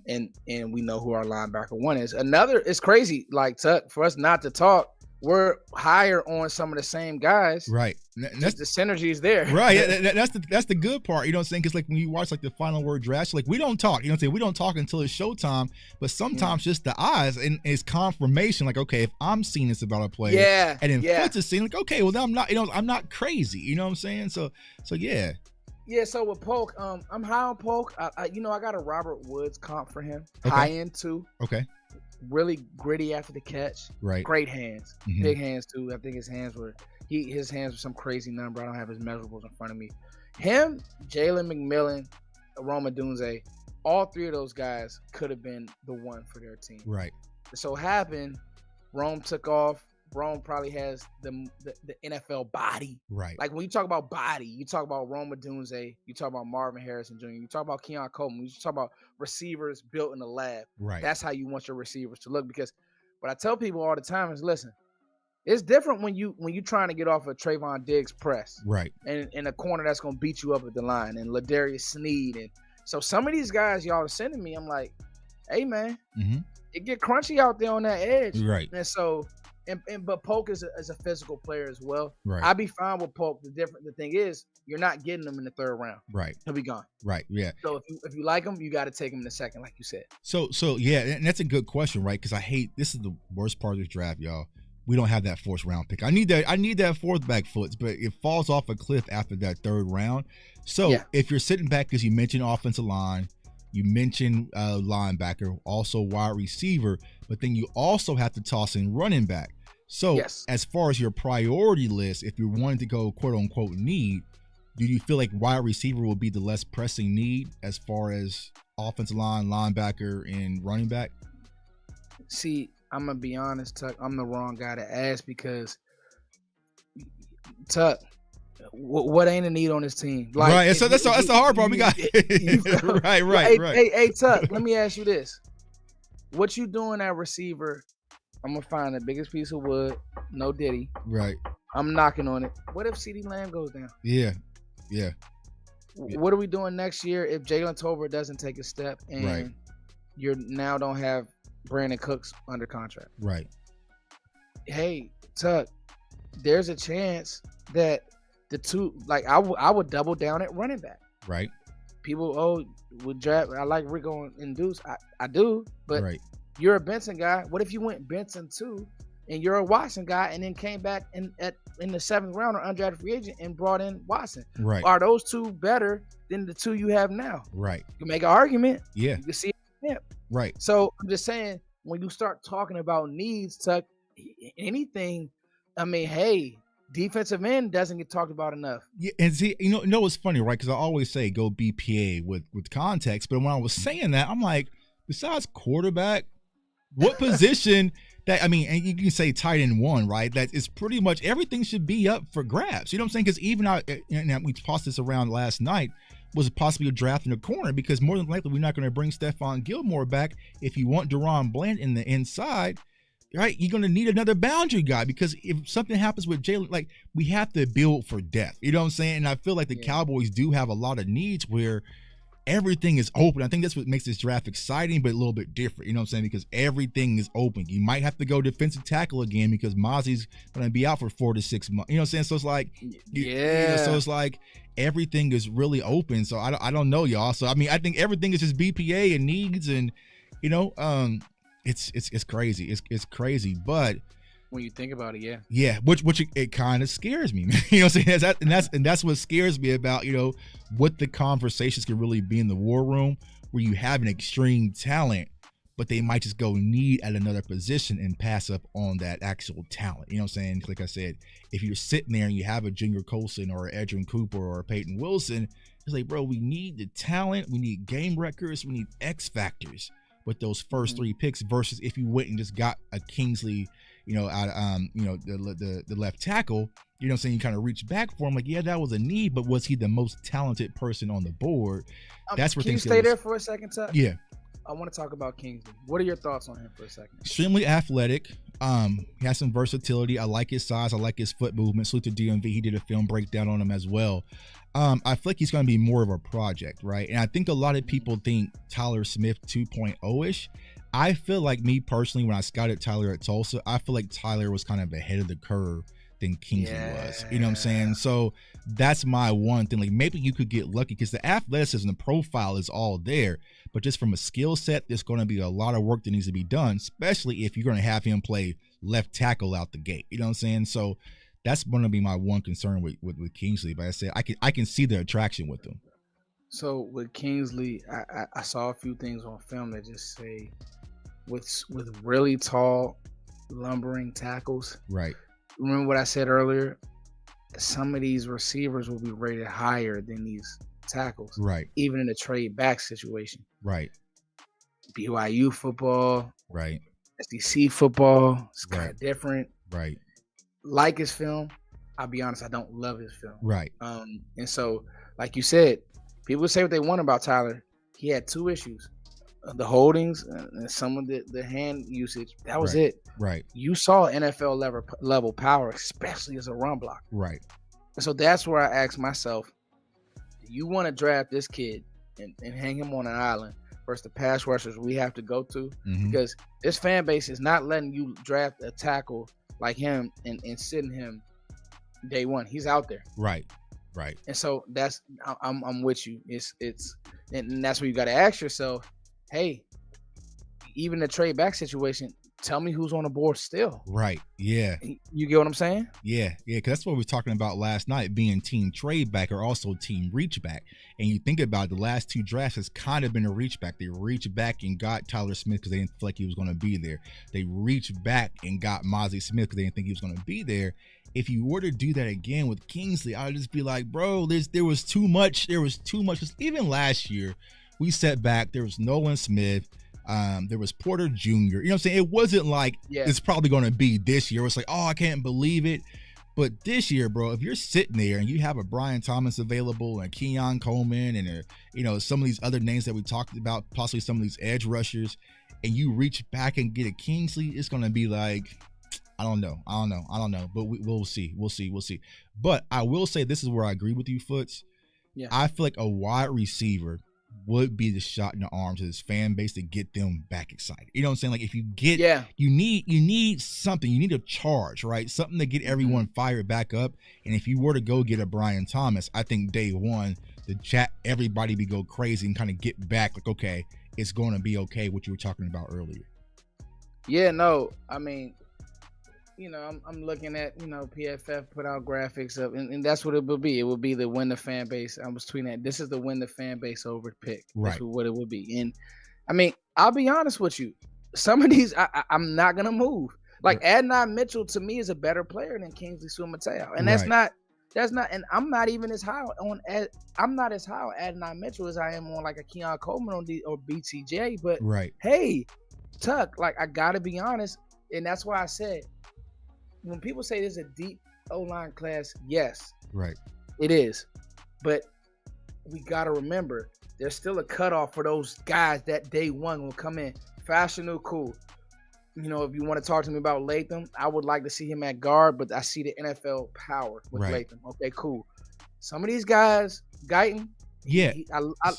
And we know who our linebacker one is. It's crazy, like, Tuck, for us not to talk. We're higher on some of the same guys. Right. That's the synergies there. Right. Yeah, that's the good part. You know what I'm saying? Because like when you watch like the final word draft, like we don't talk. You know what I'm saying? We don't talk until it's showtime. But sometimes just the eyes and it's confirmation. Like, okay, if I'm seeing this about a player, and then Foots is seeing like, okay, well, then I'm not crazy. You know what I'm saying? So yeah. Yeah, so with Polk, I'm high on Polk. I got a Robert Woods comp for him. Okay. High end too. Okay. Really gritty after the catch. Right. Great hands. Big hands too. I think his hands were some crazy number. I don't have his measurables in front of me. Him, Jalen McMillan, Rome Odunze, all 3 of those guys could have been the one for their team. Right. So happened, Rome took off. Rome probably has the NFL body. Right. Like when you talk about body, you talk about Rome Odunze, you talk about Marvin Harrison Jr., you talk about Keon Coleman, you talk about receivers built in the lab. Right. That's how you want your receivers to look. Because what I tell people all the time is, listen, It's different when you trying to get off a Trayvon Diggs press, right? And a corner that's gonna beat you up at the line, and Ladarius Sneed, and so some of these guys y'all are sending me, I'm like, hey man, it get crunchy out there on that edge, right? And so, but Polk is a physical player as well. Right. I'd be fine with Polk. The thing is, you're not getting him in the third round. Right. He'll be gone. Right. Yeah. So if you like him, you got to take him in the second, like you said. So yeah, and that's a good question, right? Because this is the worst part of this draft, y'all. We don't have that fourth round pick. I need that fourth back foot, but it falls off a cliff after that third round. So if you're sitting back, because you mentioned offensive line, you mentioned linebacker, also wide receiver, but then you also have to toss in running back. So as far as your priority list, if you're wanting to go quote unquote need, do you feel like wide receiver will be the less pressing need as far as offensive line, linebacker, and running back? See, I'm gonna be honest, Tuck. I'm the wrong guy to ask because Tuck, what ain't a need on this team? Like, right. So that's the hard part. We got right. Hey, Tuck. Let me ask you this: what you doing at receiver? I'm gonna find the biggest piece of wood. No Diddy. Right. I'm knocking on it. What if CeeDee Lamb goes down? Yeah. What are we doing next year if Jalen Tolbert doesn't take a step and you now don't have Brandon Cooks under contract? Right. Hey, Tuck, there's a chance that the two, like I would double down at running back. Right. People, would draft. I like Rico and Deuce. I do, but you're a Benson guy. What if you went Benson too, and you're a Watson guy, and then came back in the seventh round or undrafted free agent and brought in Watson? Right. Are those two better than the two you have now? Right. You can make an argument. Yeah. You can see it. Right. So I'm just saying, when you start talking about needs, Tuck, anything, I mean, hey, defensive end doesn't get talked about enough. Yeah, and see, you know what's funny, right? Because I always say go BPA with context, but when I was saying that, I'm like, besides quarterback, what position that, I mean, and you can say tight end one, right? That is pretty much everything should be up for grabs. You know what I'm saying? Because even and we tossed this around last night, was possibly drafting a corner, because more than likely we're not going to bring Stephon Gilmore back. If you want Deron Bland in the inside, right, you're going to need another boundary guy, because if something happens with Jalen, like, we have to build for depth. You know what I'm saying? And I feel like the Cowboys do have a lot of needs where everything is open. I think that's what makes this draft exciting, but a little bit different. You know what I'm saying? Because everything is open. You might have to go defensive tackle again because Mozzie's going to be out for 4 to 6 months. You know what I'm saying? So it's like, so it's like everything is really open. So I don't know, y'all. So I mean, I think everything is just BPA and needs, and it's crazy. It's crazy, but when you think about it, which it kind of scares me, man. You know what I'm saying? And that's what scares me about, what the conversations can really be in the war room, where you have an extreme talent, but they might just go need at another position and pass up on that actual talent. You know what I'm saying? Like I said, if you're sitting there and you have a Junior Colson or Edgerrin Cooper or a Peyton Wilson, it's like, bro, we need the talent, we need game records, we need X factors with those first three picks, versus if you went and just got a Kingsley, out of the left tackle, you know what I'm saying, you kind of reach back for him, like, yeah, that was a need, but was he the most talented person on the board? That's where things can you stay there for a second, Tuck? Yeah. I want to talk about Kingsley. What are your thoughts on him for a second? Extremely athletic. He has some versatility. I like his size. I like his foot movement. Salute to DMV. He did a film breakdown on him as well. I feel like he's going to be more of a project, right? And I think a lot of people think Tyler Smith 2.0-ish. I feel like, me personally, when I scouted Tyler at Tulsa, I feel like Tyler was kind of ahead of the curve than Kingsley was. You know what I'm saying? So that's my one thing. Like, maybe you could get lucky, because the athleticism, the profile is all there, but just from a skill set, there's going to be a lot of work that needs to be done, especially if you're going to have him play left tackle out the gate. You know what I'm saying? So that's going to be my one concern with Kingsley. But I said, I can see the attraction with him. So with Kingsley, I saw a few things on film that just say, with really tall, lumbering tackles. Right. Remember what I said earlier? Some of these receivers will be rated higher than these tackles. Right. Even in a trade back situation. Right. BYU football. Right. SEC football. It's kind of different. Right. Like his film. I'll be honest, I don't love his film. Right. And so, like you said, people say what they want about Tyler. He had two issues. the holdings and some of the hand usage. That was Right. it. Right. You saw NFL level power, especially as a run block. Right. And so that's where I asked myself, you want to draft this kid and hang him on an island versus the pass rushers we have to go to? Because this fan base is not letting you draft a tackle like him and sitting him day one. He's out there. Right. Right. And so that's I'm with you. It's and that's where you got to ask yourself, hey, even the trade back situation, tell me who's on the board still. Right. Yeah. You get what I'm saying? Yeah. Yeah. Because that's what we were talking about last night, being team trade back or also team reach back. And you think about it, the last two drafts has kind of been a reach back. They reached back and got Tyler Smith because they didn't feel like he was going to be there. They reached back and got Mozzie Smith because they didn't think he was going to be there. If you were to do that again with Kingsley, I'd just be like, bro, there was too much. There was too much. Even last year, we set back. There was Nolan Smith. There was Porter Jr. You know what I'm saying? It wasn't like it's probably going to be this year. It's like, oh, I can't believe it. But this year, bro, if you're sitting there and you have a Brian Thomas available and Keon Coleman and some of these other names that we talked about, possibly some of these edge rushers, and you reach back and get a Kingsley, it's going to be like, I don't know. But we'll see. But I will say this is where I agree with you, Foots. Yeah. I feel like a wide receiver would be the shot in the arms of this fan base to get them back excited. You know what I'm saying? Like if you get, you need something. You need a charge, right? Something to get everyone fired back up. And if you were to go get a Brian Thomas, I think day one, the chat, everybody be go crazy and kind of get back like, okay, it's going to be okay. What you were talking about earlier. Yeah, no, I mean, I'm looking at, PFF put out graphics of, and that's what it would be. It would be the win the fan base. I was tweeting that this is the win the fan base over pick. Right. That's what it would be. And I mean, I'll be honest with you. Some of these, I'm not going to move. Like Adnan Mitchell to me is a better player than Kingsley Sumateo. And that's not, and I'm not even as high I'm not as high on Adnan Mitchell as I am on like a Keon Coleman or BTJ. But hey, Tuck, like I got to be honest. And that's why I said, when people say there's a deep O-line class, yes, it is. But we got to remember, there's still a cutoff for those guys that day one will come in. Fashanu, cool. If you want to talk to me about Latham, I would like to see him at guard, but I see the NFL power with Latham. Okay, cool. Some of these guys, Guyton. Yeah.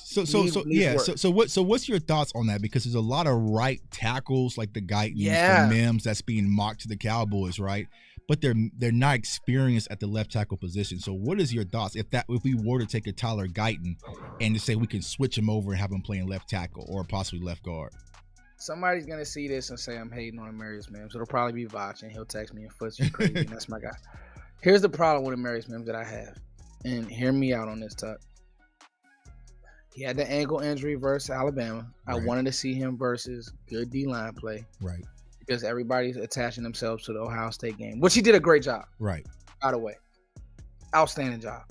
So what's your thoughts on that? Because there's a lot of right tackles like the Guytons, the Mims that's being mocked to the Cowboys, right? But they're not experienced at the left tackle position. So what is your thoughts if we were to take a Tyler Guyton and to say we can switch him over and have him playing left tackle or possibly left guard? Somebody's gonna see this and say I'm hating on Amarius Mims. It'll probably be Vach, and he'll text me and Foots, you crazy, and that's my guy. Here's the problem with Amarius Mims that I have, and hear me out on this, Tuck. He had the ankle injury versus Alabama. I wanted to see him versus good D-line play. Right. Because everybody's attaching themselves to the Ohio State game, which he did a great job. Right. By the way. Outstanding job.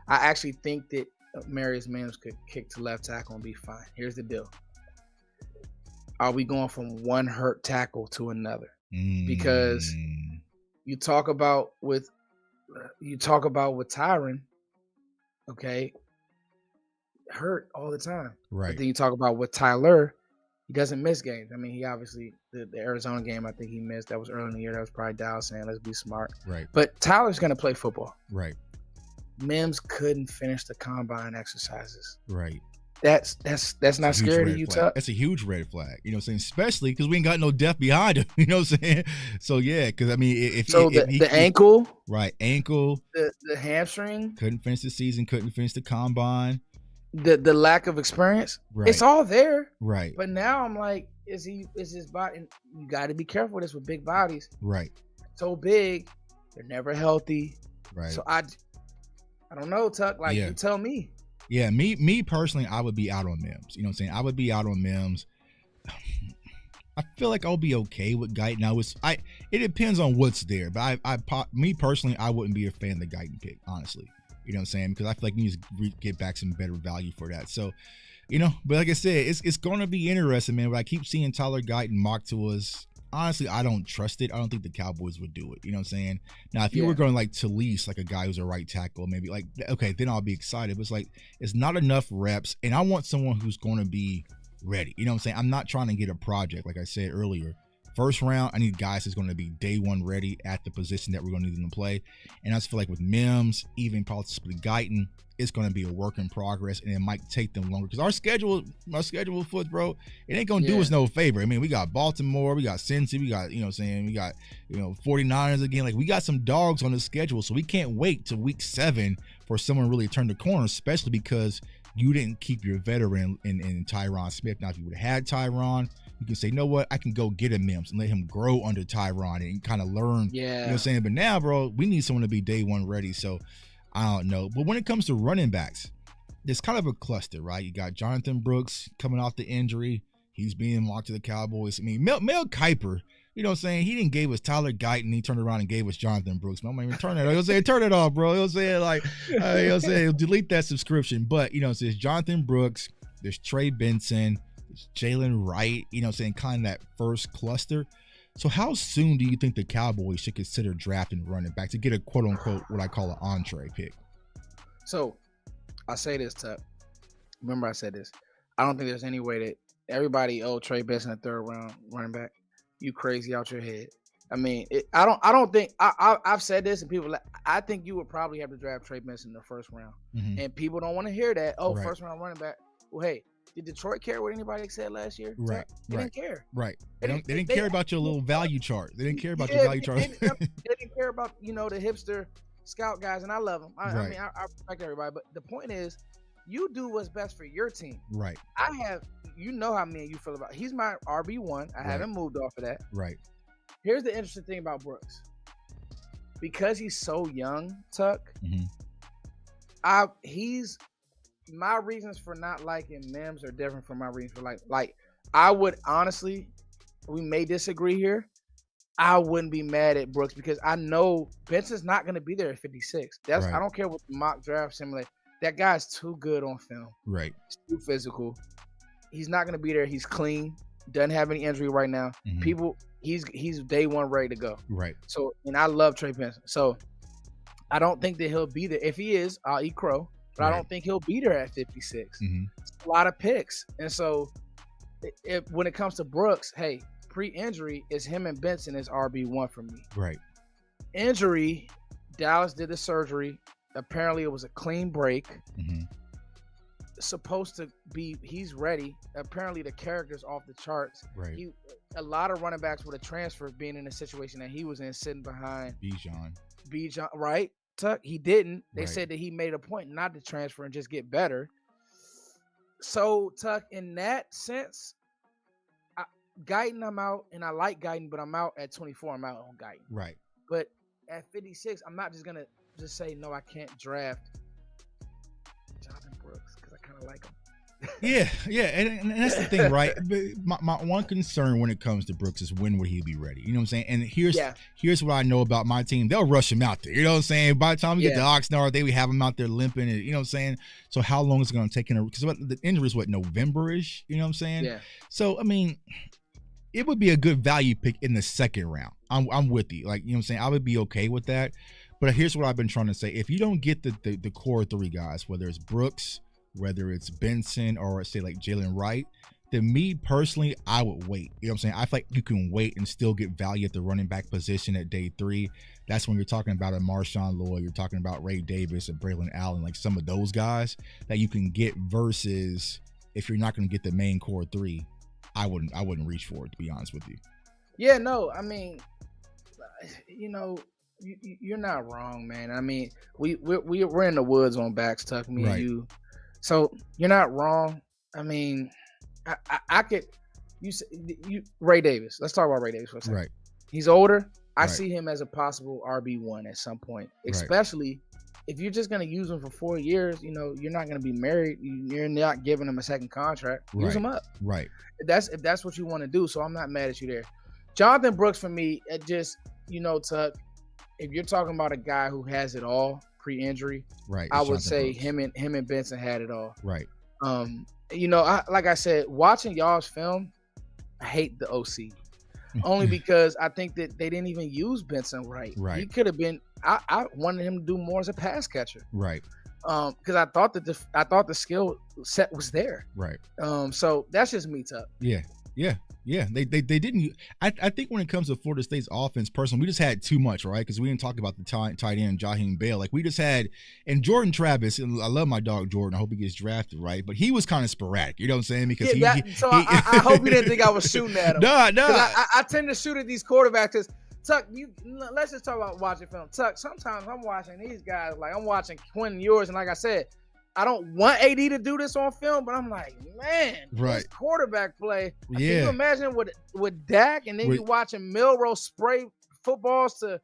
I actually think that Amarius Mims could kick to left tackle and be fine. Here's the deal. Are we going from one hurt tackle to another? Because you talk about with Tyron, okay, hurt all the time. Right. But then you talk about with Tyler, he doesn't miss games. I mean, he obviously the Arizona game I think he missed. That was early in the year. That was probably Dallas saying, let's be smart. Right. But Tyler's gonna play football. Right. Mims couldn't finish the combine exercises. Right. That's not scary to you, Tuck. That's a huge red flag. You know what I'm saying? Especially because we ain't got no depth behind him. You know what I'm saying? So yeah, because I mean, if the ankle, ankle, the hamstring, couldn't finish the season, couldn't finish the combine, the lack of experience, it's all there. Right. But now I'm like, is his body? And you got to be careful with this with big bodies. Right. So big, they're never healthy. Right. So I don't know, Tuck. Like you tell me. Yeah, me personally, I would be out on Mims. You know what I'm saying? I would be out on Mims. I feel like I'll be okay with Guyton. It depends on what's there, but me personally, I wouldn't be a fan of the Guyton pick, honestly. You know what I'm saying? Because I feel like we need to get back some better value for that. So, but like I said, it's going to be interesting, man. But I keep seeing Tyler Guyton mocked to us. Honestly, I don't trust it. I don't think the Cowboys would do it. You know what I'm saying? Now, if you were going like Talise, like a guy who's a right tackle, maybe okay, then I'll be excited. But it's like, it's not enough reps. And I want someone who's going to be ready. You know what I'm saying? I'm not trying to get a project, like I said earlier. First round, I need guys that's going to be day one ready at the position that we're going to need them to play. And I just feel like with Mims, even possibly Guyton, it's going to be a work in progress, and it might take them longer because our schedule foot, bro, it ain't going to do us no favor. I mean, we got Baltimore, we got Cincy, we got, you know what I'm saying, we got, 49ers again. Like, we got some dogs on the schedule, so we can't wait till week 7 for someone to really turn the corner, especially because you didn't keep your veteran in Tyron Smith. Now, if you would have had Tyron, you can say, you know what, I can go get a Mims and let him grow under Tyron and kind of learn. Yeah. You know what I'm saying? But now, bro, we need someone to be day one ready. So I don't know. But when it comes to running backs, there's kind of a cluster, right? You got Jonathan Brooks coming off the injury. He's being locked to the Cowboys. I mean, Mel Kiper, you know what I'm saying? He didn't give us Tyler Guyton. He turned around and gave us Jonathan Brooks. I'm not even turn that off. He'll say, turn it off, bro. He'll say, like, he'll say, delete that subscription. But, you know, it says Jonathan Brooks, there's Trey Benson, there's Jalen Wright, you know what I'm saying? Kind of that first cluster. So how soon do you think the Cowboys should consider drafting running back to get a quote unquote, what I call an entree pick? So I say this, Tuck. Remember I said this. I don't think there's any way that everybody, Trey Benson, a third round running back. You crazy out your head. I mean, I don't think I've said this, and people, I think you would probably have to draft Trey Benson in the first round, and people don't want to hear that. Oh, right. First round running back. Well, hey, did Detroit care what anybody said last year? Right. They didn't care. Right. They didn't care about your little value chart. They didn't care about your value chart. They didn't care about the hipster scout guys, and I love them. I mean, I respect everybody, but the point is, you do what's best for your team. Right. I have, how me and you feel about. He's my RB1. I haven't moved off of that. Right. Here's the interesting thing about Brooks. Because he's so young, Tuck, my reasons for not liking Mims are different from my reasons for like I would honestly, we may disagree here. I wouldn't be mad at Brooks because I know Benson's not going to be there at 56. That's right. I don't care what the mock draft simulator. That guy's too good on film. Right. He's too physical. He's not going to be there. He's clean. Doesn't have any injury right now. He's day one ready to go. Right. So, and I love Trey Benson. So, I don't think that he'll be there. If he is, I'll eat crow. But I don't think he'll be there at 56. It's a lot of picks. And so, when it comes to Brooks, hey, pre-injury is him and Benson is RB1 for me. Right. Injury, Dallas did the surgery. Apparently, it was a clean break. Supposed to be, he's ready. Apparently, the character's off the charts. Right. A lot of running backs would have transferred being in a situation that he was in, sitting behind Bijan, right? Tuck, he didn't. They said that he made a point not to transfer and just get better. So, Tuck, in that sense, Guyton, I'm out, and I like Guyton, but I'm out at 24. I'm out on Guyton. Right. But at 56, I'm not just going to just say, no, I can't draft Jonathan Brooks because I kind of like him. Yeah, and that's the thing, right? My one concern when it comes to Brooks is when would he be ready? You know what I'm saying? And here's what I know about my team. They'll rush him out there. You know what I'm saying? By the time we get to Oxnard, they would have him out there limping. And, you know what I'm saying? So how long is it going to take? Because the injury is November-ish? You know what I'm saying? Yeah. So, I mean, it would be a good value pick in the second round. I'm with you. Like, you know what I'm saying? I would be okay with that. But here's what I've been trying to say. If you don't get the core three guys, whether it's Brooks, whether it's Benson, or say like Jalen Wright, then me personally, I would wait. You know what I'm saying? I feel like you can wait and still get value at the running back position at day 3. That's when you're talking about a Marshawn Lloyd, you're talking about Ray Davis and Braylon Allen, like some of those guys that you can get versus if you're not going to get the main core 3, I wouldn't reach for it, to be honest with you. Yeah, no, I mean, you're not wrong, man. I mean, we're in the woods on backs, Tuck, me and you. So you're not wrong. I mean, I could Ray Davis. Let's talk about Ray Davis for a second. Right. He's older. I see him as a possible RB1 at some point, especially if you're just going to use him for 4 years. You're not going to be married. You're not giving him a second contract. Use him up. Right. If that's what you want to do. So I'm not mad at you there. Jonathan Brooks for me, it just Tuck. If you're talking about a guy who has it all pre-injury, right, I would say him and Benson had it all. Right. Like I said, watching y'all's film, I hate the OC. Only because I think that they didn't even use Benson right. Right. He could have been. I wanted him to do more as a pass catcher. Right. because I thought the skill set was there. Right. So that's just me, Tuck. Yeah. They didn't. I think when it comes to Florida State's offense, personally, we just had too much, right? Because we didn't talk about the tight end Jaheim Bell. Like we just had, and Jordan Travis. And I love my dog Jordan. I hope he gets drafted, right? But he was kind of sporadic. You know what I'm saying? Because I hope you didn't think I was shooting at him. No. I tend to shoot at these quarterbacks. Cause Tuck, let's just talk about watching film. Tuck, sometimes I'm watching these guys, like I'm watching Quentin Ewers, and like I said, I don't want AD to do this on film, but I'm like, man, this quarterback play. Can you imagine with Dak, and then you watching Milroe spray footballs to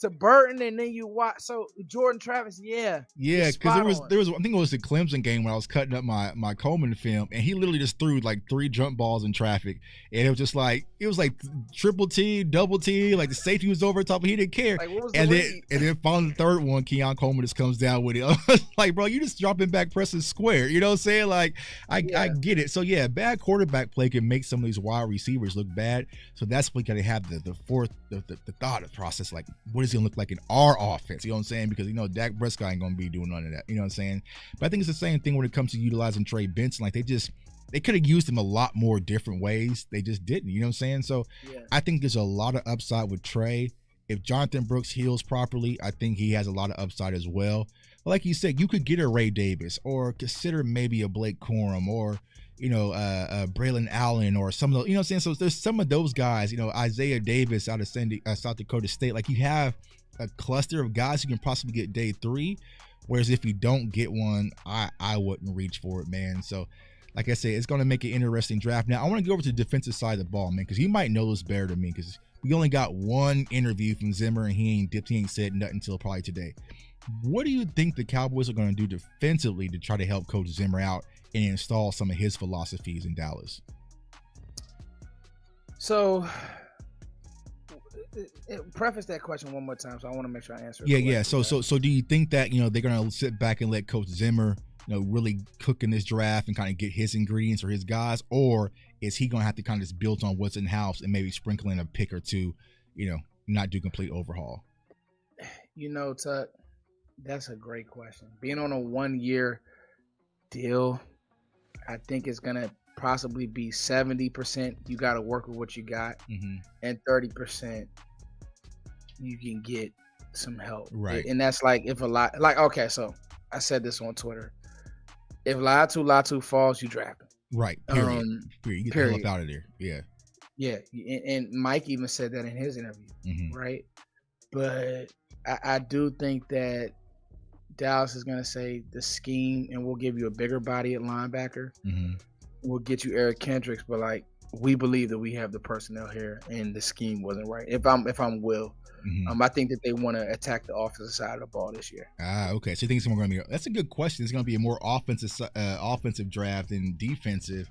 Burton, and then you watch Jordan Travis, because there was I think it was the Clemson game when I was cutting up my Coleman film, and he literally just threw like 3 jump balls in traffic, and it was like triple T, double T, like the safety was over top, but he didn't care. Like, what was and then finally the third one, Keon Coleman just comes down with it. I was like, bro, you just dropping back pressing square. You know what I'm saying? Like I get it. So yeah, bad quarterback play can make some of these wide receivers look bad. So that's what got to have the thought process. Like, what is he gonna look like in our offense? You know what I'm saying? Because Dak Prescott ain't gonna be doing none of that. You know what I'm saying? But I think it's the same thing when it comes to utilizing Trey Benson. Like they could have used him a lot more different ways. They just didn't. You know what I'm saying? So I think there's a lot of upside with Trey. If Jonathan Brooks heals properly, I think he has a lot of upside as well. But like you said, you could get a Ray Davis or consider maybe a Blake Corum or Braylon Allen or some of those, you know what I'm saying? So there's some of those guys, Isaiah Davis out of South Dakota State. Like you have a cluster of guys who can possibly get day 3. Whereas if you don't get one, I wouldn't reach for it, man. So like I said, it's going to make an interesting draft. Now I want to go over to the defensive side of the ball, man, because you might know this better than me because we only got one interview from Zimmer and he ain't said nothing until probably today. What do you think the Cowboys are going to do defensively to try to help Coach Zimmer out and install some of his philosophies in Dallas? So, preface that question one more time, so I want to make sure I answer it. Yeah. So do you think that they're going to sit back and let Coach Zimmer really cook in this draft and kind of get his ingredients or his guys, or is he going to have to kind of just build on what's in house and maybe sprinkle in a pick or two, not do complete overhaul? Tuck, that's a great question. Being on a 1-year deal, I think it's going to possibly be 70% you got to work with what you got, and 30% you can get some help. Right. And that's like if a lot, like, okay, so I said this on Twitter. If Latu falls, you draft him. Right. Period. You get the hell up out of there. Yeah. Yeah. And Mike even said that in his interview. Right. But I do think that Dallas is going to say the scheme, and we'll give you a bigger body at linebacker. We'll get you Eric Kendricks, but like we believe that we have the personnel here, and the scheme wasn't right. If I'm Will, I think that they want to attack the offensive side of the ball this year. Okay. So you think it's going to be? That's a good question. It's going to be a more offensive draft than defensive.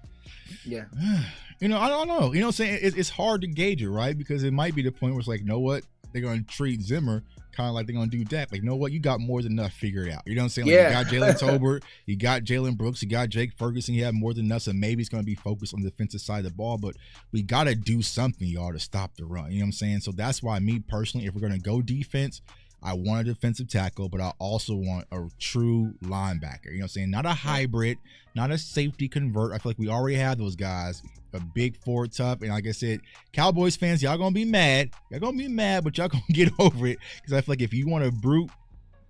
Yeah. I don't know. You know what I'm saying? It's hard to gauge it, right? Because it might be the point where it's like, what? They're going to treat Zimmer kind of like they're going to do Dak. Like, what? You got more than enough figured out. You know what I'm saying? Like, you got Jalen Tolbert, you got Jalen Brooks, you got Jake Ferguson. You have more than enough. So maybe it's going to be focused on the defensive side of the ball. But we got to do something, y'all, to stop the run. You know what I'm saying? So that's why me personally, if we're going to go defense, I want a defensive tackle, but I also want a true linebacker. You know what I'm saying? Not a hybrid, not a safety convert. I feel like we already have those guys. A big forward tough. And like I said, Cowboys fans, y'all going to be mad. Y'all going to be mad, but y'all going to get over it. Because I feel like if you want a brute,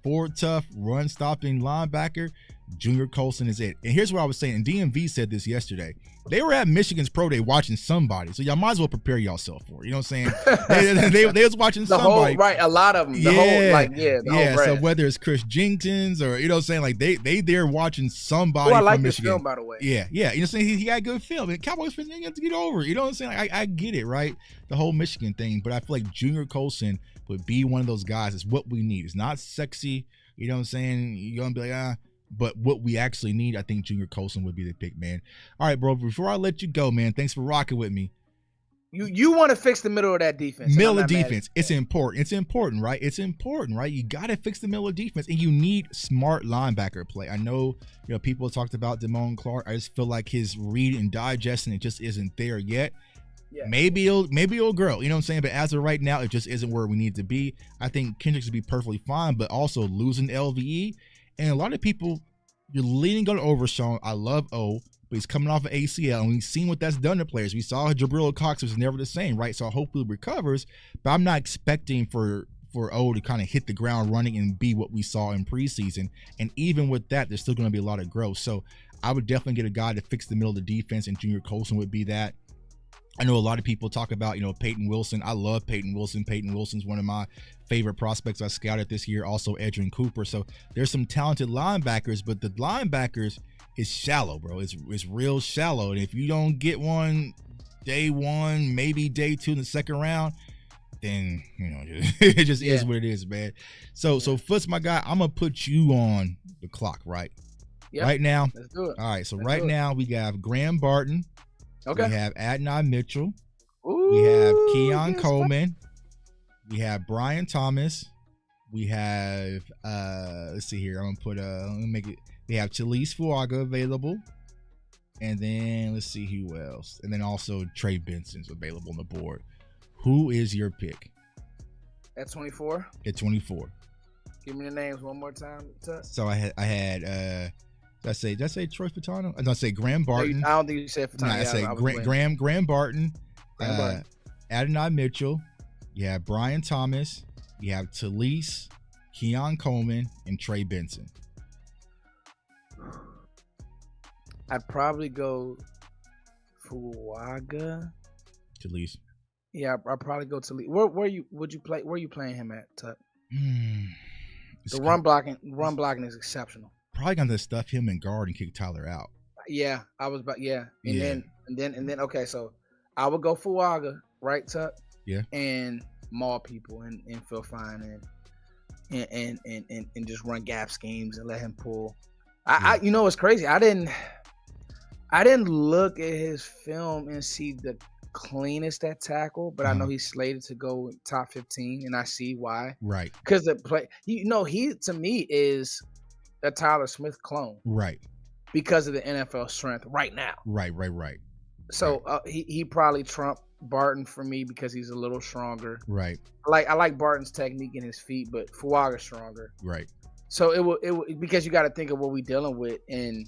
forward tough, run stopping linebacker, Junior Colson is it. And here's what I was saying. And DMV said this yesterday. They were at Michigan's Pro Day watching somebody. So y'all might as well prepare yourself for it. You know what I'm saying? they was watching somebody. Right. A lot of them. The whole so whether it's Chris Jenkins or, you know what I'm saying? Like they they're watching somebody I like from this Michigan. film, by the way. Yeah. You know what I'm saying? He got good film. And Cowboys fans ain't got to get over it. You know what I'm saying? Like, I get it, right? The whole Michigan thing. But I feel like Junior Colson would be one of those guys. It's what we need. It's not sexy. You know what I'm saying? You're going to be like, but what we actually need, I think Junior Colson would be the pick, man. All right, bro, before I let you go, man, thanks for rocking with me. You want to fix the middle of that defense. Middle of defense. It's important. It's important, right? It's important, right? You got to fix the middle of defense, and you need smart linebacker play. I know, people talked about Damone Clark. I just feel like his read and digestion, it just isn't there yet. Yeah. Maybe it'll grow, you know what I'm saying? But as of right now, it just isn't where we need to be. I think Kendricks would be perfectly fine, but also losing LVE And a lot of people, you're leaning on Overshown. I love O, but he's coming off of ACL, and we've seen what that's done to players. We saw Jabril Cox was never the same, right? So hopefully he recovers, but I'm not expecting for O to kind of hit the ground running and be what we saw in preseason. And even with that, there's still going to be a lot of growth. So I would definitely get a guy to fix the middle of the defense, and Junior Colson would be that. I know a lot of people talk about, Peyton Wilson. I love Peyton Wilson. Peyton Wilson's one of my favorite prospects I scouted this year. Also, Edgerrin Cooper. So there's some talented linebackers, but the linebackers is shallow, bro. It's real shallow. And if you don't get one day one, maybe day two in the second round, then it just is what it is, man. So Foots, my guy, I'm gonna put you on the clock, right? Yep. Right now. Let's do it. All right. So right now we have Graham Barton. Okay. We have Adonai Mitchell. Ooh, We have Keon Coleman. We have Brian Thomas. We have let's see here. I'm gonna put let me make it. We have Talise Fuaga available. And then let's see who else. And then also Trey Benson's available on the board. Who is your pick? At 24? At 24. Give me the names one more time. So I had did I say Troy Fatano? I say Graham Barton. I don't think you said Fatano. No, I say Graham Barton. Adonai Mitchell. You have Brian Thomas. You have Talise, Keon Coleman, and Trey Benson. I'd probably go Fuaga. Talise. Yeah, I'd probably go Talise. Where are you playing him at, Tuck? The run blocking is exceptional. Probably gonna stuff him in guard and kick Tyler out. Yeah, I was about and then okay, so I would go Fuaga, right, Tuck? Yeah. And maul people and feel fine and just run gap schemes and let him pull. I it's crazy. I didn't look at his film and see the cleanest at tackle, but I know he's slated to go top 15, and I see why. Right. Because the play, he to me is a Tyler Smith clone. Right. Because of the NFL strength right now. Right. So he probably trumped Barton for me because he's a little stronger. Right. I like Barton's technique and his feet, but Fuaga's stronger. Right. So it will because you got to think of what we dealing with in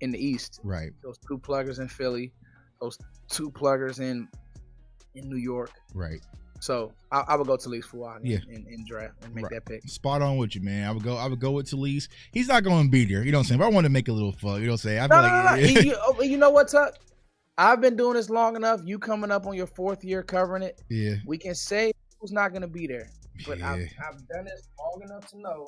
the East. Right. Those two pluggers in Philly, those two pluggers in New York. Right. So I would go to Talise Fuaga and draft and make that pick. Spot on with you, man. I would go with Talise. He's not going to be there. You know what I'm saying? But I want to make a little fun. You know what I'm saying? No. You know what, Tuck? I've been doing this long enough. You coming up on your 4th year covering it. Yeah. We can say who's not going to be there. But I've done this long enough to know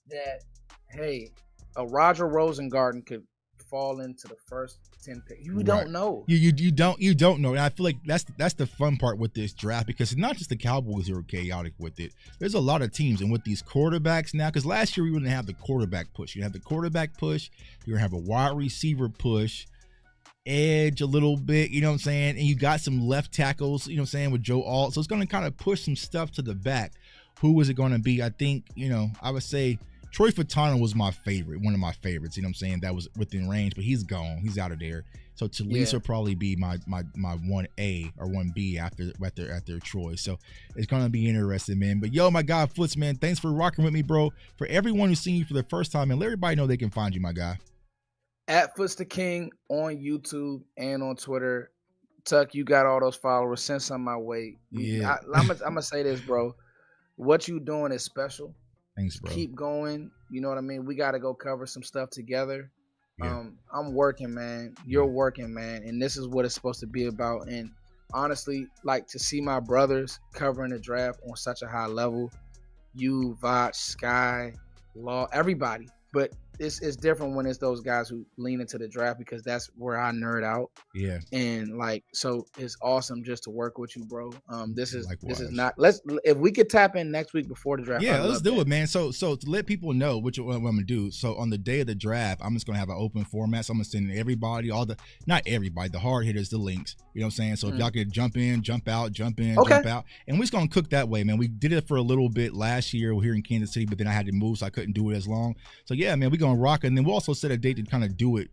that, hey, a Roger Rosengarten could fall into the first 10 picks. You don't know. You don't know. And I feel like that's the fun part with this draft, because it's not just the Cowboys who are chaotic with it. There's a lot of teams, and with these quarterbacks now, because last year we wouldn't have the quarterback push. You have the quarterback push. You're going to have a wide receiver push, edge a little bit, you know what I'm saying? And you got some left tackles, you know what I'm saying, with Joe Alt. So it's going to kind of push some stuff to the back. Who was it going to be? I think, I would say Troy Fatano was my favorite, one of my favorites, you know what I'm saying? That was within range, but he's gone. He's out of there. So Talise will probably be my 1A or 1B after Troy. So it's going to be interesting, man. But yo, my guy Foots, man, thanks for rocking with me, bro. For everyone who's seen you for the first time, and let everybody know they can find you, my guy. At Foots the King on YouTube and on Twitter. Tuck, you got all those followers. Send some my way. Yeah. I'm gonna say this, bro. What you doing is special. Thanks, bro. Keep going. You know what I mean? We got to go cover some stuff together. Yeah. I'm working, man. You're working, man. And this is what it's supposed to be about. And honestly, like, to see my brothers covering the draft on such a high level, you, Vach, Sky, Law, everybody. But it's different when it's those guys who lean into the draft, because that's where I nerd out. Yeah. And so it's awesome just to work with you, bro. This is not, if we could tap in next week before the draft. Yeah, let's do it, man. So to let people know what I'm gonna do. So on the day of the draft, I'm just gonna have an open format. So I'm gonna send everybody, not everybody, the hard hitters, the links. You know what I'm saying? So if y'all could jump in, jump out, jump in, jump out. And we're just gonna cook that way, man. We did it for a little bit last year here in Kansas City, but then I had to move, so I couldn't do it as long. So yeah, man, we're gonna rock. And then we'll also set a date to kind of do it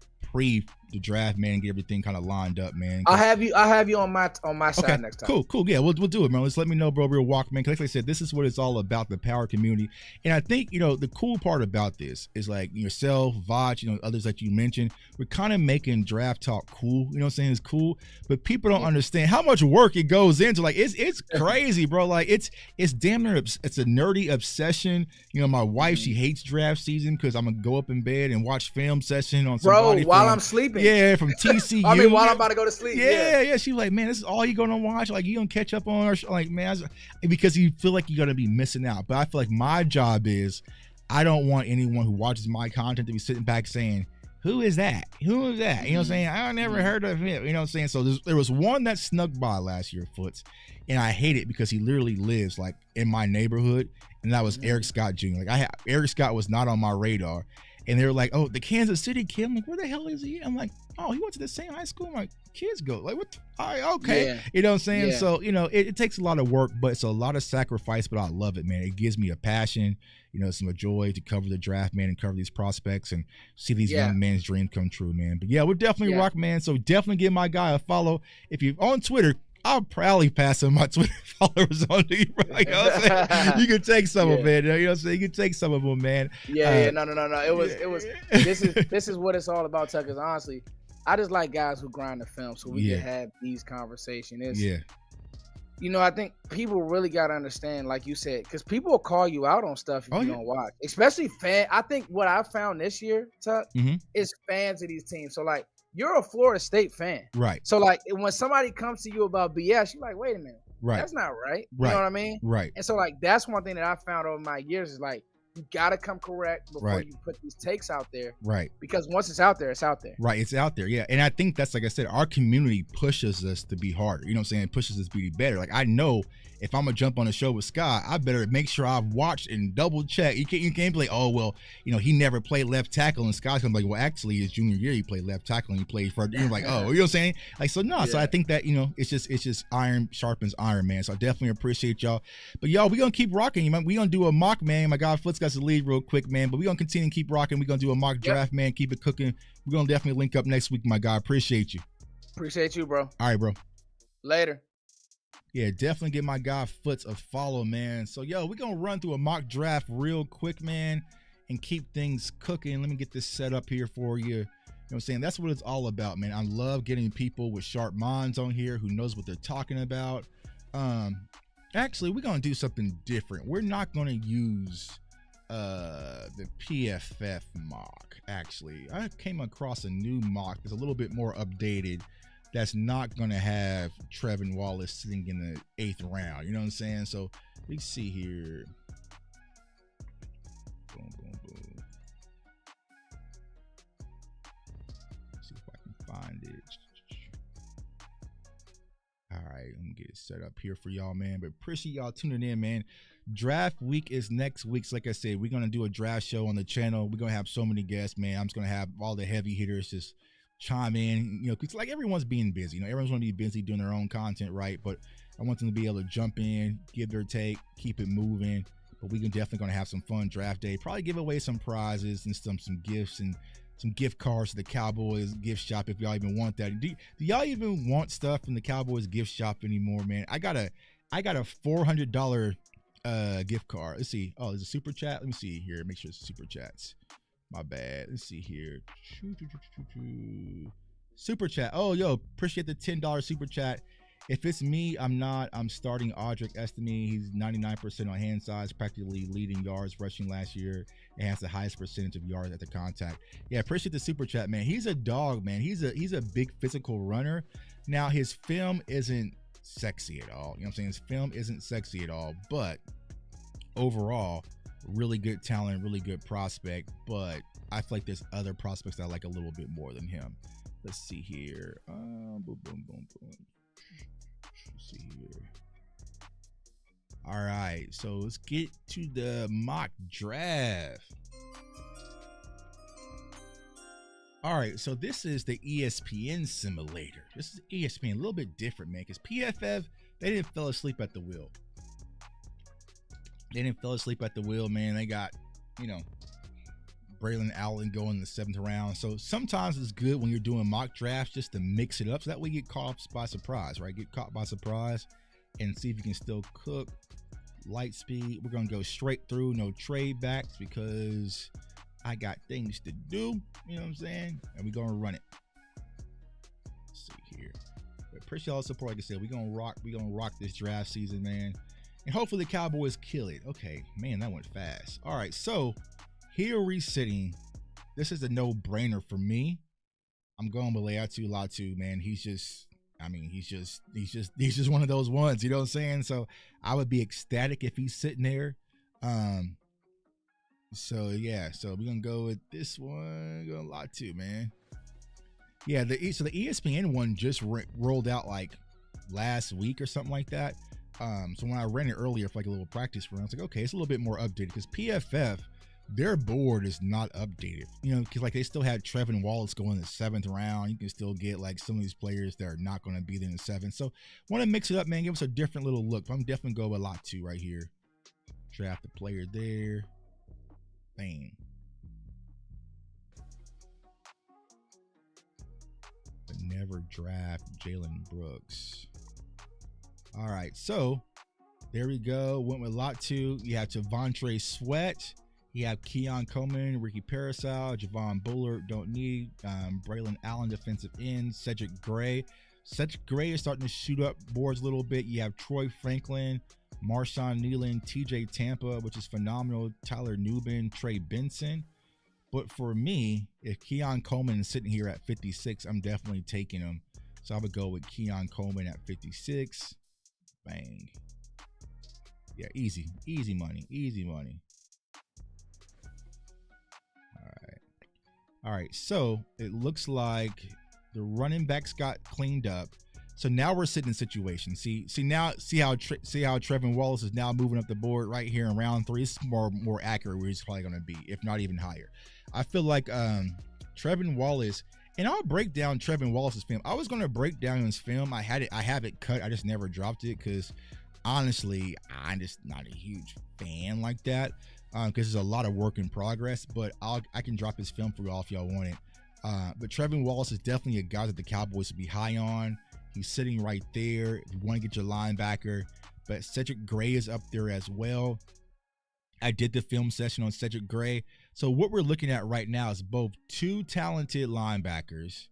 the draft, man, and get everything kind of lined up, man. I'll have you on my side next time. Cool. Yeah, we'll do it, man. Just let me know, bro. Real walk, man. Because like I said, this is what it's all about, the power community. And I think, the cool part about this is like yourself, Vach, others that you mentioned, we're kind of making draft talk cool. You know what I'm saying? It's cool, but people don't understand how much work it goes into. Like it's crazy, bro. Like it's damn near, it's a nerdy obsession. My wife, she hates draft season because I'm gonna go up in bed and watch film session on somebody while I'm sleeping. Yeah, from TCU. I mean, while I'm about to go to sleep. Yeah. She's like, man, this is all you gonna watch. Like, you don't catch up on, or like, man, because you feel like you're gonna be missing out. But I feel like my job is, I don't want anyone who watches my content to be sitting back saying, who is that? Who is that? You know what I'm saying? I never heard of him. You know what I'm saying? So there was one that snuck by last year, Foots, and I hate it because he literally lives like in my neighborhood, and that was Eric Scott Jr. Like Eric Scott was not on my radar. And they were like, oh, the Kansas City kid. I'm like, where the hell is he? I'm like, oh, he went to the same high school my kids go. Like, what? All right, okay. Yeah. You know what I'm saying? Yeah. So, it takes a lot of work, but it's a lot of sacrifice, but I love it, man. It gives me a passion, some joy to cover the draft, man, and cover these prospects and see these young men's dreams come true, man. But yeah, we're definitely rock, man. So definitely give my guy a follow. If you're on Twitter, I'll proudly pass him my Twitter followers on to you, bro. You know what I'm saying? You can take some of it, you know what I'm saying? You can take some of them, man. No. It was. This is what it's all about, Tuckers. Honestly, I just like guys who grind the film, so we can have these conversations. I think people really gotta understand, like you said, because people will call you out on stuff if you don't watch, especially fan. I think what I found this year, Tuck, is fans of these teams. So like, you're a Florida State fan. Right. So like, when somebody comes to you about BS, you're like, wait a minute. Right. That's not right. You know what I mean? Right. And so like, that's one thing that I found over my years is like, you gotta come correct before you put these takes out there. Right. Because once it's out there, it's out there. Right. It's out there. Yeah. And I think that's, like I said, our community pushes us to be harder. You know what I'm saying? It pushes us to be better. Like, I know if I'm gonna jump on a show with Scott, I better make sure I've watched and double check. You can't be like, oh well, he never played left tackle, and Scott's gonna be like, well, actually his junior year he played left tackle and he played for. You're like, oh, you know what I'm saying? Like, so no. So I think that it's just iron sharpens iron, man. So I definitely appreciate y'all. But y'all, we gonna keep rocking. We gonna do a mock, man. My guy Foot's got to leave real quick, man. But we gonna continue and keep rocking. We gonna do a mock draft, man. Keep it cooking. We're gonna definitely link up next week, my guy. Appreciate you. Appreciate you, bro. All right, bro. Later. Yeah, definitely give my guy Foots a follow, man. So, we're going to run through a mock draft real quick, man, and keep things cooking. Let me get this set up here for you. You know what I'm saying? That's what it's all about, man. I love getting people with sharp minds on here who knows what they're talking about. Actually, we're going to do something different. We're not going to use the PFF mock, actually. I came across a new mock that's a little bit more updated. That's not going to have Trevin Wallace sitting in the 8th round. You know what I'm saying? So let's see here. Boom, boom, boom. Let's see if I can find it. All right, let me get it set up here for y'all, man. But appreciate y'all tuning in, man. Draft week is next week. So like I said, we're going to do a draft show on the channel. We're going to have so many guests, man. I'm just going to have all the heavy hitters just chime in, because like everyone's being busy, everyone's going to be busy doing their own content, right? But I want them to be able to jump in, give their take, keep it moving. But we can definitely going to have some fun draft day, probably give away some prizes and some gifts and some gift cards to the Cowboys gift shop if y'all even want that. Do y'all even want stuff from the Cowboys gift shop anymore, man? I got a $400 gift card. Let's see. Oh, there's a super chat. Let me see here. Make sure it's super chats. My bad. Let's see here. Super chat. Oh, appreciate the $10 super chat. If it's me, I'm starting Audric Estime. He's 99% on hand size, practically leading yards rushing last year, and has the highest percentage of yards at the contact. Yeah, appreciate the super chat, man. He's a dog, man. He's a big physical runner. Now, his film isn't sexy at all. You know what I'm saying? His film isn't sexy at all, but overall, really good talent, really good prospect, but I feel like there's other prospects that I like a little bit more than him. Let's see here. Boom, boom, boom, boom. Let's see here. All right, so let's get to the mock draft. All right, so this is the ESPN simulator. This is ESPN, a little bit different, man, because PFF, they didn't fall asleep at the wheel. They didn't fall asleep at the wheel, man. They got, Braylon Allen going in the 7th round. So sometimes it's good when you're doing mock drafts just to mix it up so that way you get caught by surprise, right? Get caught by surprise and see if you can still cook. Light speed. We're going to go straight through, no trade backs because I got things to do. You know what I'm saying? And we're going to run it. Let's see here. But appreciate all the support. Like I said, we're going to rock this draft season, man. And hopefully the Cowboys kill it. Okay, man, that went fast. All right, so here we're sitting. This is a no-brainer for me. I'm going with Latu, man. He's just one of those ones, you know what I'm saying? So I would be ecstatic if he's sitting there. So yeah, so we're gonna go with this one. Going Latu, man. Yeah, the ESPN one just rolled out like last week or something like that. So when I ran it earlier for like a little practice run, I was like, okay, it's a little bit more updated because PFF, their board is not updated, you know, because like they still had Trevin Wallace going in the 7th round. You can still get like some of these players that are not going to be there in the 7th. So want to mix it up, man. Give us a different little look. I'm definitely going with Latu right here. Draft the player there. Bang. But never draft Jalen Brooks. All right, so there we go. Went with Latu. You have Javontre Sweat. You have Keon Coleman, Ricky Parasol, Javon Bullard, don't need. Braylon Allen, defensive end. Cedric Gray. Cedric Gray is starting to shoot up boards a little bit. You have Troy Franklin, Marshawn Nealon, TJ Tampa, which is phenomenal. Tyler Nubin, Trey Benson. But for me, if Keon Coleman is sitting here at 56, I'm definitely taking him. So I would go with Keon Coleman at 56. Bang. Yeah, easy money. All right, so it looks like the running backs got cleaned up. So now we're sitting in situation. See how Trevin Wallace is now moving up the board right here in round 3. It's more accurate where he's probably going to be, if not even higher. I feel like Trevin Wallace, and I'll break down Trevin Wallace's film. I was going to break down his film. I have it cut. I just never dropped it because honestly, I'm just not a huge fan like that. Because there's a lot of work in progress, but I can drop his film for y'all if y'all want it. But Trevin Wallace is definitely a guy that the Cowboys would be high on. He's sitting right there if you want to get your linebacker. But Cedric Gray is up there as well. I did the film session on Cedric Gray. So what we're looking at right now is both two talented linebackers,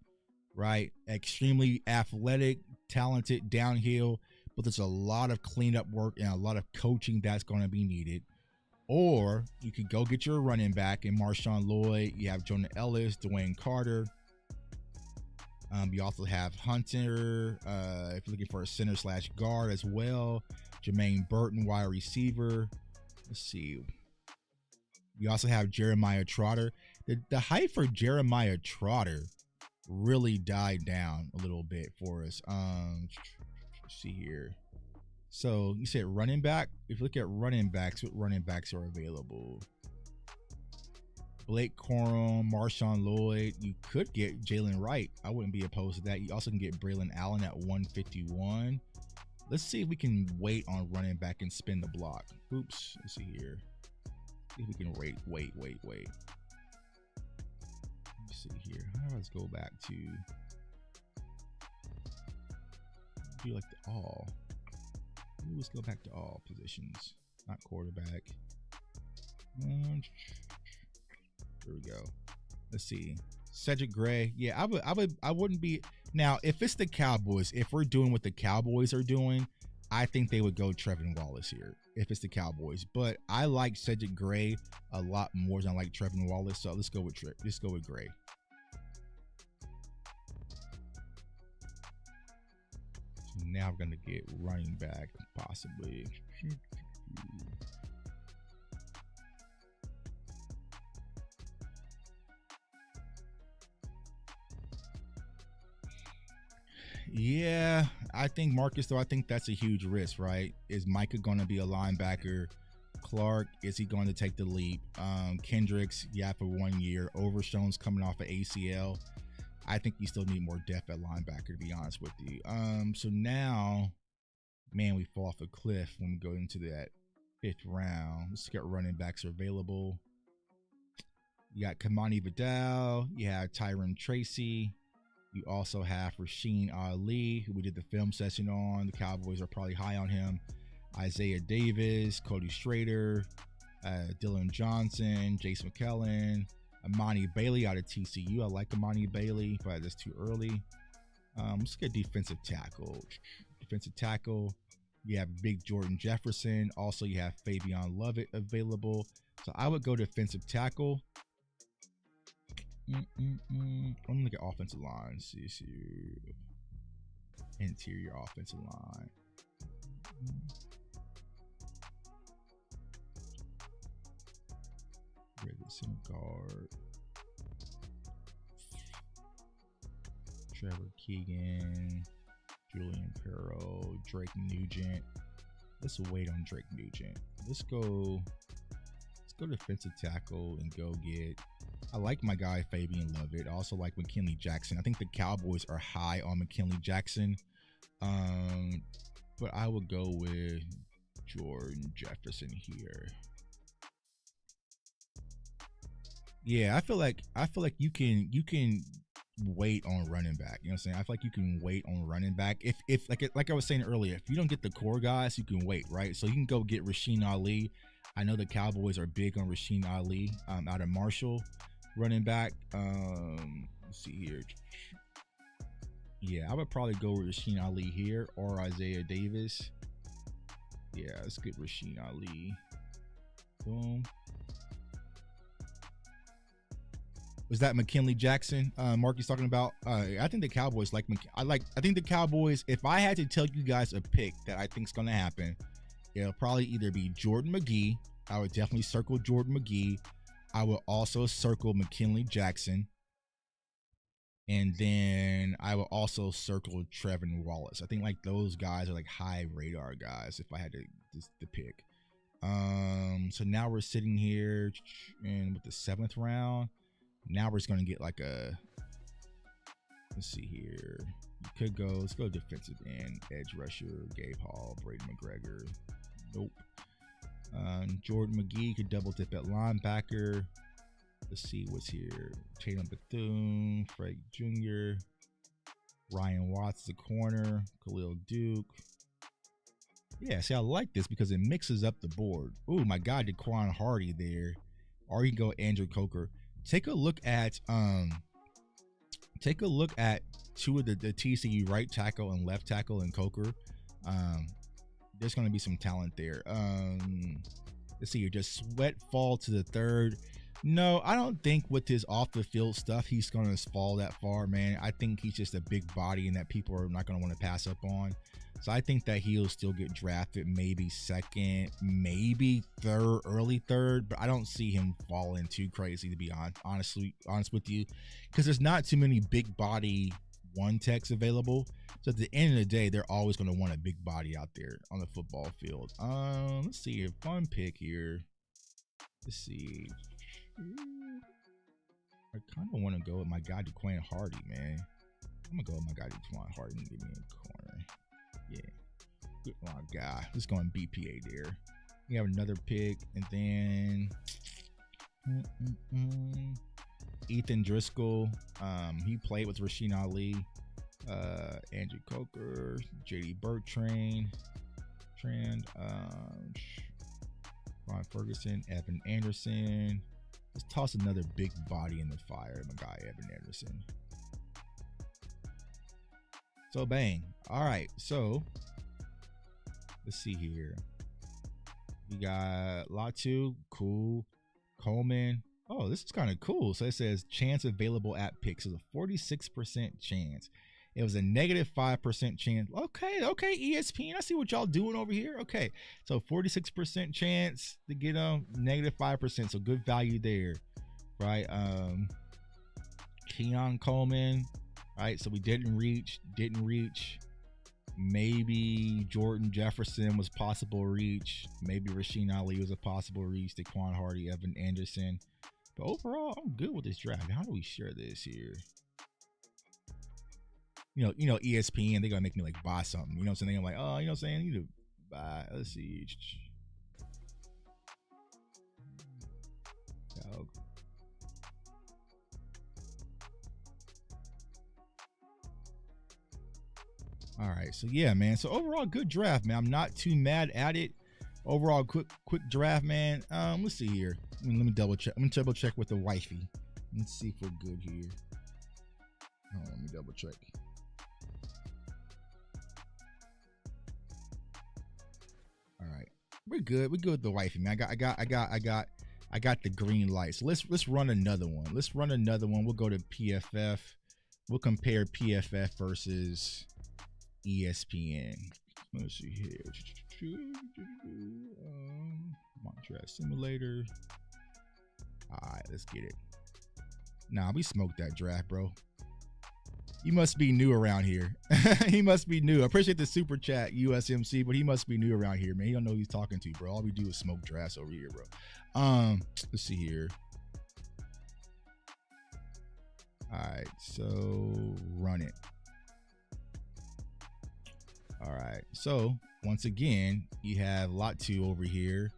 right? Extremely athletic, talented downhill, but there's a lot of cleanup work and a lot of coaching that's going to be needed. Or you could go get your running back in Marshawn Lloyd. You have Jonah Ellis, Dwayne Carter. You also have Hunter, if you're looking for a center/guard as well. Jermaine Burton, wide receiver. Let's see. You also have Jeremiah Trotter. The hype for Jeremiah Trotter really died down a little bit for us. Let's see here. So you said running back. If you look at running backs, what running backs are available? Blake Corum, Marshawn Lloyd. You could get Jalen Wright. I wouldn't be opposed to that. You also can get Braylon Allen at 151. Let's see if we can wait on running back and spin the block. Oops. Let's see here. See if we can wait. Let's see here. Let's go back to do like the all. Let's go back to all positions, not quarterback. There we go. Let's see. Cedric Gray. Yeah, I wouldn't be now if it's the Cowboys. If we're doing what the Cowboys are doing, I think they would go Trevin Wallace here. If it's the Cowboys, but I like Cedric Gray a lot more than I like Trevin Wallace. So let's go with Gray. So now we're gonna get running back possibly. Yeah, I think Marcus, though, I think that's a huge risk, right? Is Micah going to be a linebacker? Clark, is he going to take the leap? Kendricks, yeah, for 1 year. Overshone's coming off of ACL. I think you still need more depth at linebacker, to be honest with you. So now, man, we fall off a cliff when we go into that 5th round. Let's get running backs available. You got Kamani Vidal. You have Tyron Tracy. You also have Rasheen Ali, who we did the film session on. The Cowboys are probably high on him. Isaiah Davis, Cody Schrader, Dylan Johnson, Jason McKellen, Amani Bailey out of TCU. I like Amani Bailey, but that's too early. Let's get defensive tackle. Defensive tackle. You have Big Jordan Jefferson. Also, you have Fabian Lovett available. So I would go defensive tackle. I'm gonna look at offensive line. See. Interior offensive line. Center guard. Trevor Keegan, Julian Perro, Drake Nugent. Let's wait on Drake Nugent. Let's go defensive tackle and go get. I like my guy Fabian Lovett. I also like McKinley Jackson. I think the Cowboys are high on McKinley Jackson. But I would go with Jordan Jefferson here. Yeah, I feel like you can wait on running back. You know what I'm saying? I feel like you can wait on running back. If like I was saying earlier, if you don't get the core guys, you can wait, right? So you can go get Rasheen Ali. I know the Cowboys are big on Rasheen Ali out of Marshall, running back. Let's see here. Yeah, I would probably go with Rasheen Ali here or Isaiah Davis. Yeah, let's get Rasheen Ali. Boom. Was that McKinley Jackson? Marky's talking about. I think the Cowboys like. I think the Cowboys. If I had to tell you guys a pick that I think is going to happen, it'll probably either be Jordan McGee. I would definitely circle Jordan McGee. I would also circle McKinley Jackson, and then I will also circle Trevin Wallace. I think like those guys are like high radar guys. If I had to pick. So now we're sitting here and with the 7th round. Now we're just going to get like a, let's see here. Let's go defensive end, edge rusher, Gabe Hall, Brady McGregor. Nope. Jordan McGee could double dip at linebacker. Let's see what's here. Tatum Bethune, Frank Jr., Ryan Watts, the corner, Khalil Duke. Yeah, see, I like this because it mixes up the board. Ooh, my God, Daquan Hardy there. Or you can go Andrew Coker. Take a look at two of the TCU right tackle and left tackle and Coker. There's going to be some talent there. Let's see here. Does Sweat fall to the 3rd? No, I don't think with his off the field stuff he's going to fall that far, man. I think he's just a big body and that people are not going to want to pass up on. So I think that he'll still get drafted, maybe 2nd, maybe 3rd, early 3rd, but I don't see him falling too crazy, to be honest with you, because there's not too many big body one techs available. So at the end of the day, they're always going to want a big body out there on the football field. Let's see, a fun pick here. Let's see. I kind of want to go with my guy Daquan Hardy, man. I'm gonna go with my guy Daquan Hardy and give me a corner. Yeah, good one, guy. Let's go on BPA there. We have another pick, and then Ethan Driscoll. He played with Rasheen Ali, Andrew Coker, JD Bertrand, Ron Ferguson, Evan Anderson. Let's toss another big body in the fire, my guy Evan Anderson. So bang. All right, so let's see here. We got Latu, cool. Coleman. Oh, this is kind of cool. So it says chance available at picks is a 46% chance. It was a -5% chance. Okay, ESPN. I see what y'all doing over here. Okay, so 46% chance to get them, -5%. So good value there, right? Keon Coleman, right? So we didn't reach. Maybe Jordan Jefferson was possible reach. Maybe Rasheen Ali was a possible reach. Daquan Hardy, Evan Anderson. But overall, I'm good with this draft. How do we share this here? You know, ESPN, they're gonna make me like buy something. You know what I'm saying? I'm like, oh, you know what I'm saying? I need to buy. Let's see. All right, so yeah, man. So overall, good draft, man. I'm not too mad at it. Overall, quick draft, man. Let's see here. Let me double check. I'm gonna double check with the wifey. Let's see if we're good here. Hold on, let me double check. All right, we're good. We're good with the wifey, man. I got the green light. So let's run another one. Let's run another one. We'll go to PFF. We'll compare PFF versus ESPN. Let's see here. Mock draft simulator. All right, let's get it. Nah, we smoked that draft, bro. You must be new around here. He must be new. I appreciate the super chat, USMC, but he must be new around here, man. He don't know who he's talking to, bro. All we do is smoke drafts over here, bro. Let's see here. All right, so run it. All right, so once again, you have lot 2 over here,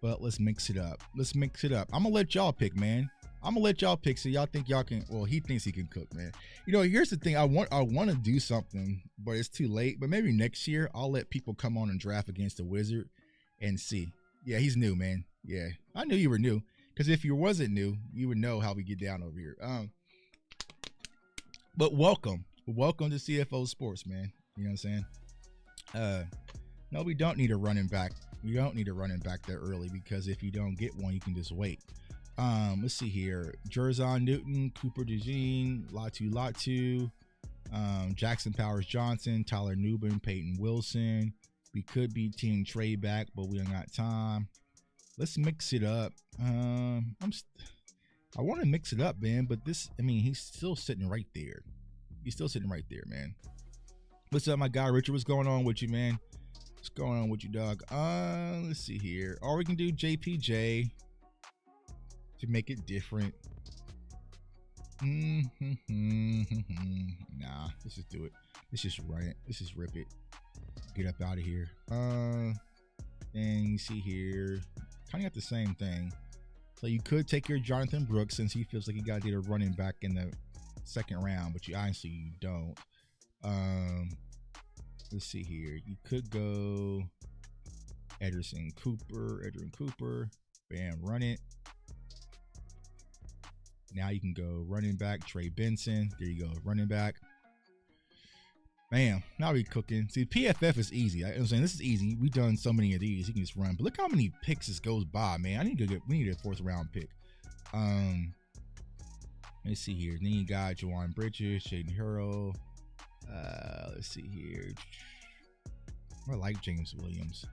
but let's mix it up. Let's mix it up. I'm gonna let y'all pick, man. I'm gonna let y'all pick, so y'all think y'all can. Well, he thinks he can cook, man. You know, here's the thing. I want to do something, but it's too late. But maybe next year I'll let people come on and draft against the Wizard and see. Yeah, he's new, man. Yeah, I knew you were new, because if you wasn't new, you would know how we get down over here. But welcome to CFO Sports, man. You know what I'm saying? No, we don't need a running back. We don't need a running back that early, because if you don't get one, you can just wait. Let's see here. Jerzon Newton, Cooper DeJean, Latu, Jackson Powers Johnson, Tyler Newbin, Peyton Wilson. We could be team trade back, but we don't got time. Let's mix it up. I want to mix it up, man, but he's still sitting right there. He's still sitting right there, man. What's up, my guy Richard? What's going on with you, man? What's going on with you, dog? Let's see here. Or we can do JPJ to make it different. Nah, let's just do it. Let's just run it. Let's just rip it. Get up out of here. And you see here, kind of got the same thing. So you could take your Jonathan Brooks, since he feels like he got to get a running back in the second round, but you don't. Let's see here. You could go Edgerrin Cooper. Bam, run it. Now you can go running back, Trey Benson. There you go, running back. Bam, now we cooking. See, PFF is easy. I'm saying this is easy. We've done so many of these. You can just run. But look how many picks this goes by, man. We need a 4th round pick. Let's see here. Then you got Jawan Bridges, Shaden Hurl. Let's see here. I like James Williams.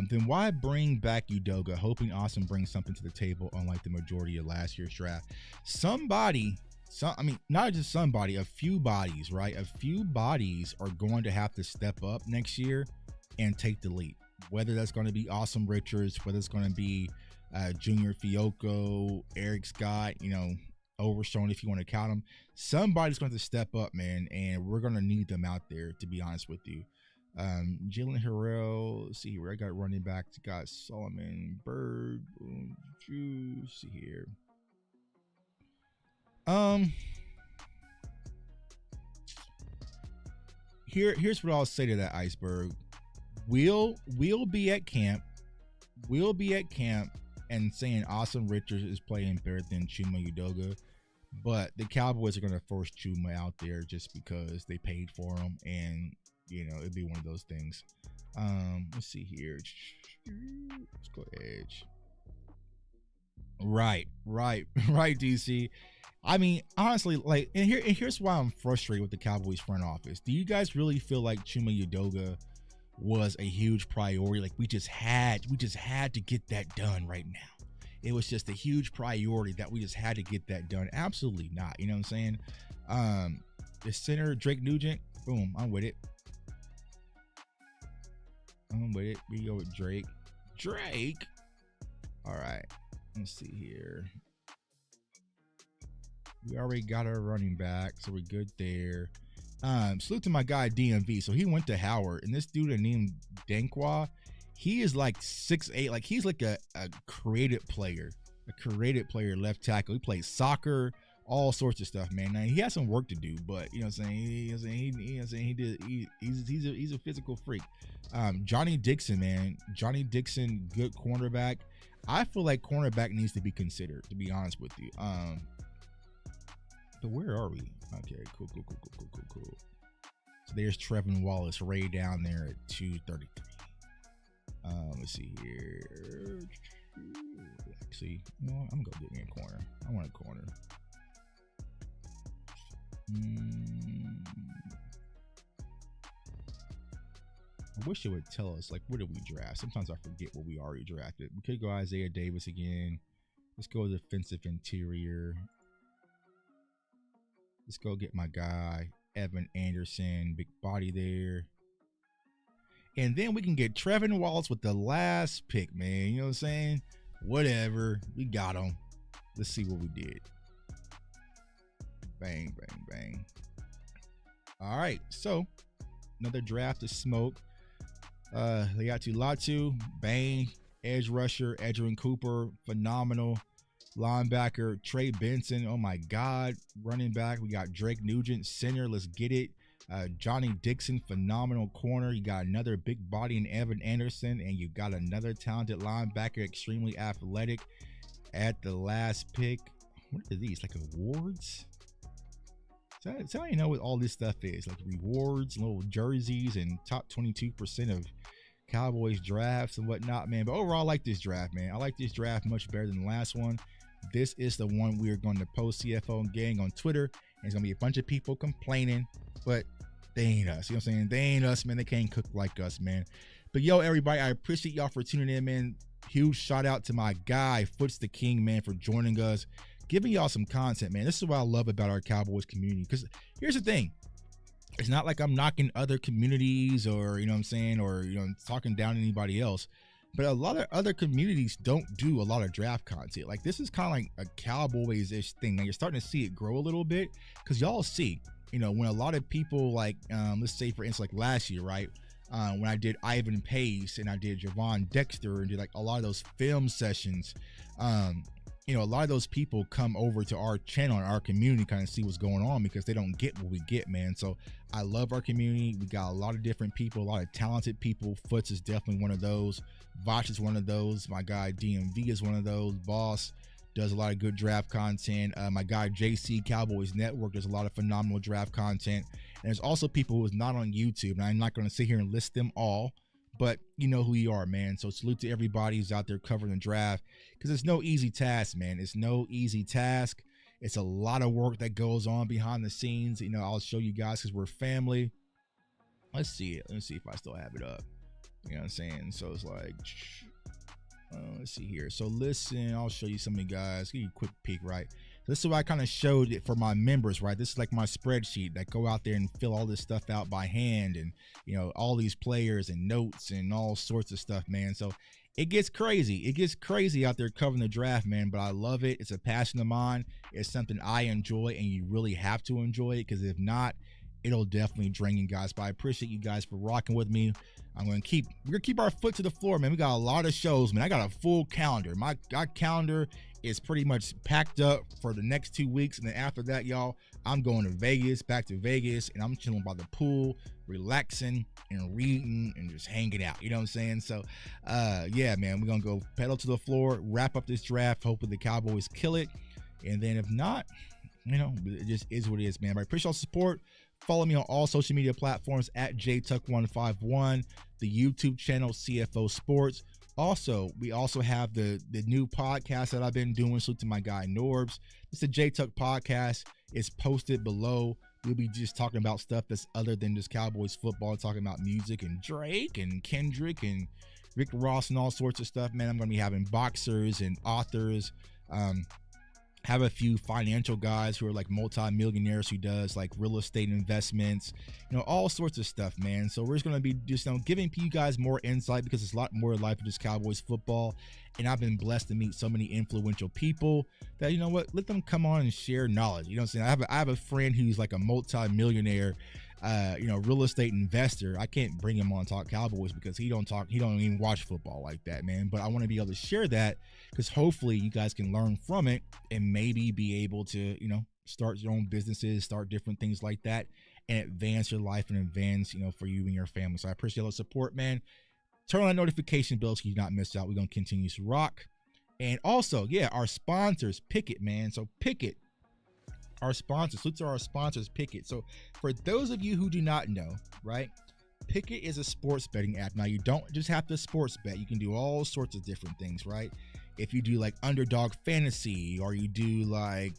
Then why bring back Udoga, hoping Austin brings something to the table, unlike the majority of last year's draft? Not just somebody, a few bodies, right? A few bodies are going to have to step up next year and take the lead. Whether that's going to be Awesome Richards, whether it's going to be Junior Fiocco, Eric Scott, Overstone, if you want to count them. Somebody's going to step up, man, and we're going to need them out there, to be honest with you. Jalen Harrell, let's see where I got running back. Got Solomon, Bird, see here. Here's what I'll say to that, Iceberg. We'll be at camp. And saying Awesome Richards is playing better than Chuma Udoga, but the Cowboys are going to force Chuma out there just because they paid for him, and it'd be one of those things. Let's see here. Let's go edge. Right, DC. Honestly, and here's why I'm frustrated with the Cowboys front office. Do you guys really feel like Chuma Udoga was a huge priority? We just had to get that done right now. It was just a huge priority that we just had to get that done. Absolutely not. You know what I'm saying? The center, Drake Nugent, boom, I'm with it. We go with Drake. All right, let's see here. We already got our running back, so we're good there. Salute to my guy DMV. So he went to Howard, and this dude named Dankwa, he is 6'8". He's a creative player left tackle. He plays soccer, all sorts of stuff, man. Now, he has some work to do, but you know what I'm saying? He's a physical freak. Johnny Dixon, man. Johnny Dixon, good cornerback. I feel like cornerback needs to be considered, to be honest with you. But where are we? Okay, cool. So there's Trevin Wallace Ray down there at 233. Let's see here. Actually, you know what? I'm gonna go get me a corner. I want a corner. I wish it would tell us, like, what did we draft? Sometimes I forget what we already drafted. We could go Isaiah Davis again. Let's go defensive interior. Let's go get my guy, Evan Anderson. Big body there. And then we can get Trevin Wallace with the last pick, man. You know what I'm saying? Whatever. We got him. Let's see what we did. Bang, bang, bang. All right. So, another draft to smoke. Leatu Latu, bang. Edge rusher, Edgerrin Cooper, phenomenal. Linebacker, Trey Benson, oh my God. Running back, we got Drake Nugent, center, let's get it. Johnny Dixon, phenomenal corner. You got another big body in Evan Anderson, and you got another talented linebacker, extremely athletic at the last pick. What are these, like awards? So how you know what all this stuff is, like rewards, little jerseys, and top 22% of Cowboys drafts and whatnot, man. But overall, I like this draft, man. I like this draft much better than the last one. This is the one we're going to post CFO and gang on Twitter, and there's gonna be a bunch of people complaining, but they ain't us. You know what I'm saying? They ain't us, man. They can't cook like us, man. But yo, everybody, I appreciate y'all for tuning in, man. Huge shout out to my guy, Foots the King, man, for joining us, giving y'all some content, man. This is what I love about our Cowboys community. Because here's the thing. It's not like I'm knocking other communities or, you know what I'm saying, or, you know, talking down to anybody else. But a lot of other communities don't do a lot of draft content. Like, this is kind of like a Cowboys-ish thing. Now, you're starting to see it grow a little bit because y'all see, you know, when a lot of people, like, let's say, for instance, like last year, right? When I did Ivan Pace and I did Javon Dexter and did like a lot of those film sessions, you know, a lot of those people come over to our channel and our community, kind of see what's going on because they don't get what we get, man. So I love our community. We got a lot of different people, a lot of talented people. Foots is definitely one of those. Vosh is one of those. My guy DMV is one of those. Boss does a lot of good draft content. My guy JC Cowboys Network does a lot of phenomenal draft content. And there's also people who is not on YouTube, and I'm not going to sit here and list them all, but you know who you are, man. So salute to everybody who's out there covering the draft, because it's no easy task, man. It's no easy task. It's a lot of work that goes on behind the scenes. You know, I'll show you guys because we're family. Let's see it. Let's see if I still have it up. You know what I'm saying? So it's like, let's see here. So listen, I'll show you some of you guys. Give you a quick peek, right? This is what I kind of showed it for my members, right? This is like my spreadsheet that go out there and fill all this stuff out by hand, and you know, all these players and notes and all sorts of stuff, man. So it gets crazy. It gets crazy out there covering the draft, man. But I love it. It's a passion of mine. It's something I enjoy, and you really have to enjoy it, because if not, it'll definitely drain you guys. But I appreciate you guys for rocking with me. We're gonna keep our foot to the floor, man. We got a lot of shows, man. I got a full calendar. My calendar is pretty much packed up for the next 2 weeks, and then after that, y'all, I'm going to Vegas, back to Vegas, and I'm chilling by the pool, relaxing and reading and just hanging out. You know what I'm saying? So, yeah, man, we're gonna go pedal to the floor, wrap up this draft. Hopefully the Cowboys kill it, and then if not, you know, it just is what it is, man. But I appreciate all the support. Follow me on all social media platforms at JTuck151, the YouTube channel CFO Sports. Also, we also have the new podcast that I've been doing. Salute to my guy Norbs. It's the JTuck podcast. It's posted below. We'll be just talking about stuff that's other than just Cowboys football, talking about music and Drake and Kendrick and Rick Ross and all sorts of stuff, man. I'm going to be having boxers and authors, have a few financial guys who are like multi-millionaires who does like real estate investments, you know, all sorts of stuff, man. So we're just going to be just, you know, giving you guys more insight, because it's a lot more life than just Cowboys football. And I've been blessed to meet so many influential people that, you know what, let them come on and share knowledge. You know what I'm saying? I have a friend who's like a multi-millionaire, you know, real estate investor. I can't bring him on talk Cowboys because he don't even watch football like that, man. But I want to be able to share that, because hopefully you guys can learn from it and maybe be able to, you know, start your own businesses, start different things like that, and advance your life and advance, for you and your family. So I appreciate all the support, man. Turn on that notification bell so you do not miss out. We're going to continue to rock. And also, our sponsors, Pickett, man. So Pickett, our sponsors, salute to our sponsors, Pickett. So for those of you who do not know, right, Pickett is a sports betting app. Now, you don't just have to sports bet. You can do all sorts of different things, right? If you do like underdog fantasy, or you do like,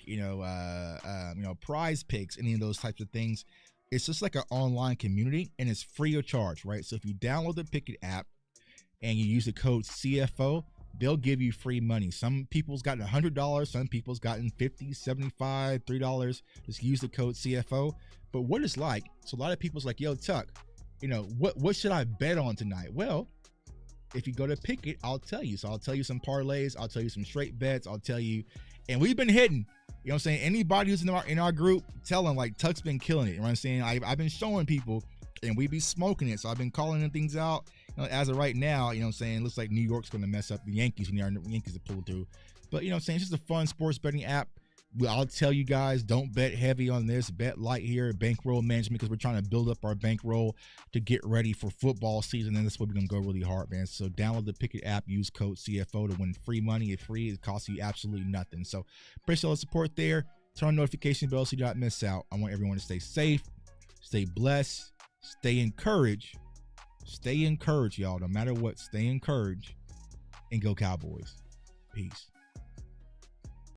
prize picks, any of those types of things, it's just like an online community, and it's free of charge, right? So if you download the Pickett app and you use the code CFO, they'll give you free money. Some people's gotten $100, some people's gotten $50, $75, $3. Just use the code CFO. But what it's like, so a lot of people's like, yo, Tuck, what should I bet on tonight? Well, if you go to Pickett, I'll tell you. So I'll tell you some parlays, I'll tell you some straight bets, I'll tell you, and we've been hitting. You know what I'm saying? Anybody who's in our group, tell them, like, Tuck's been killing it. You know what I'm saying? I've been showing people, and we be smoking it. So I've been calling them things out. As of right now, you know what I'm saying, looks like New York's going to mess up the Yankees when the Yankees are pulled through. But, you know what I'm saying, it's just a fun sports betting app. I'll tell you guys, don't bet heavy on this. Bet light here, bankroll management, because we're trying to build up our bankroll to get ready for football season, and that's where we're going to go really hard, man. So download the Pickett app, use code CFO to win free money. It's free. It costs you absolutely nothing. So appreciate all the support there. Turn on notification bell so you don't miss out. I want everyone to stay safe, stay blessed, stay encouraged. Stay encouraged, y'all. No matter what, stay encouraged, and go Cowboys. Peace.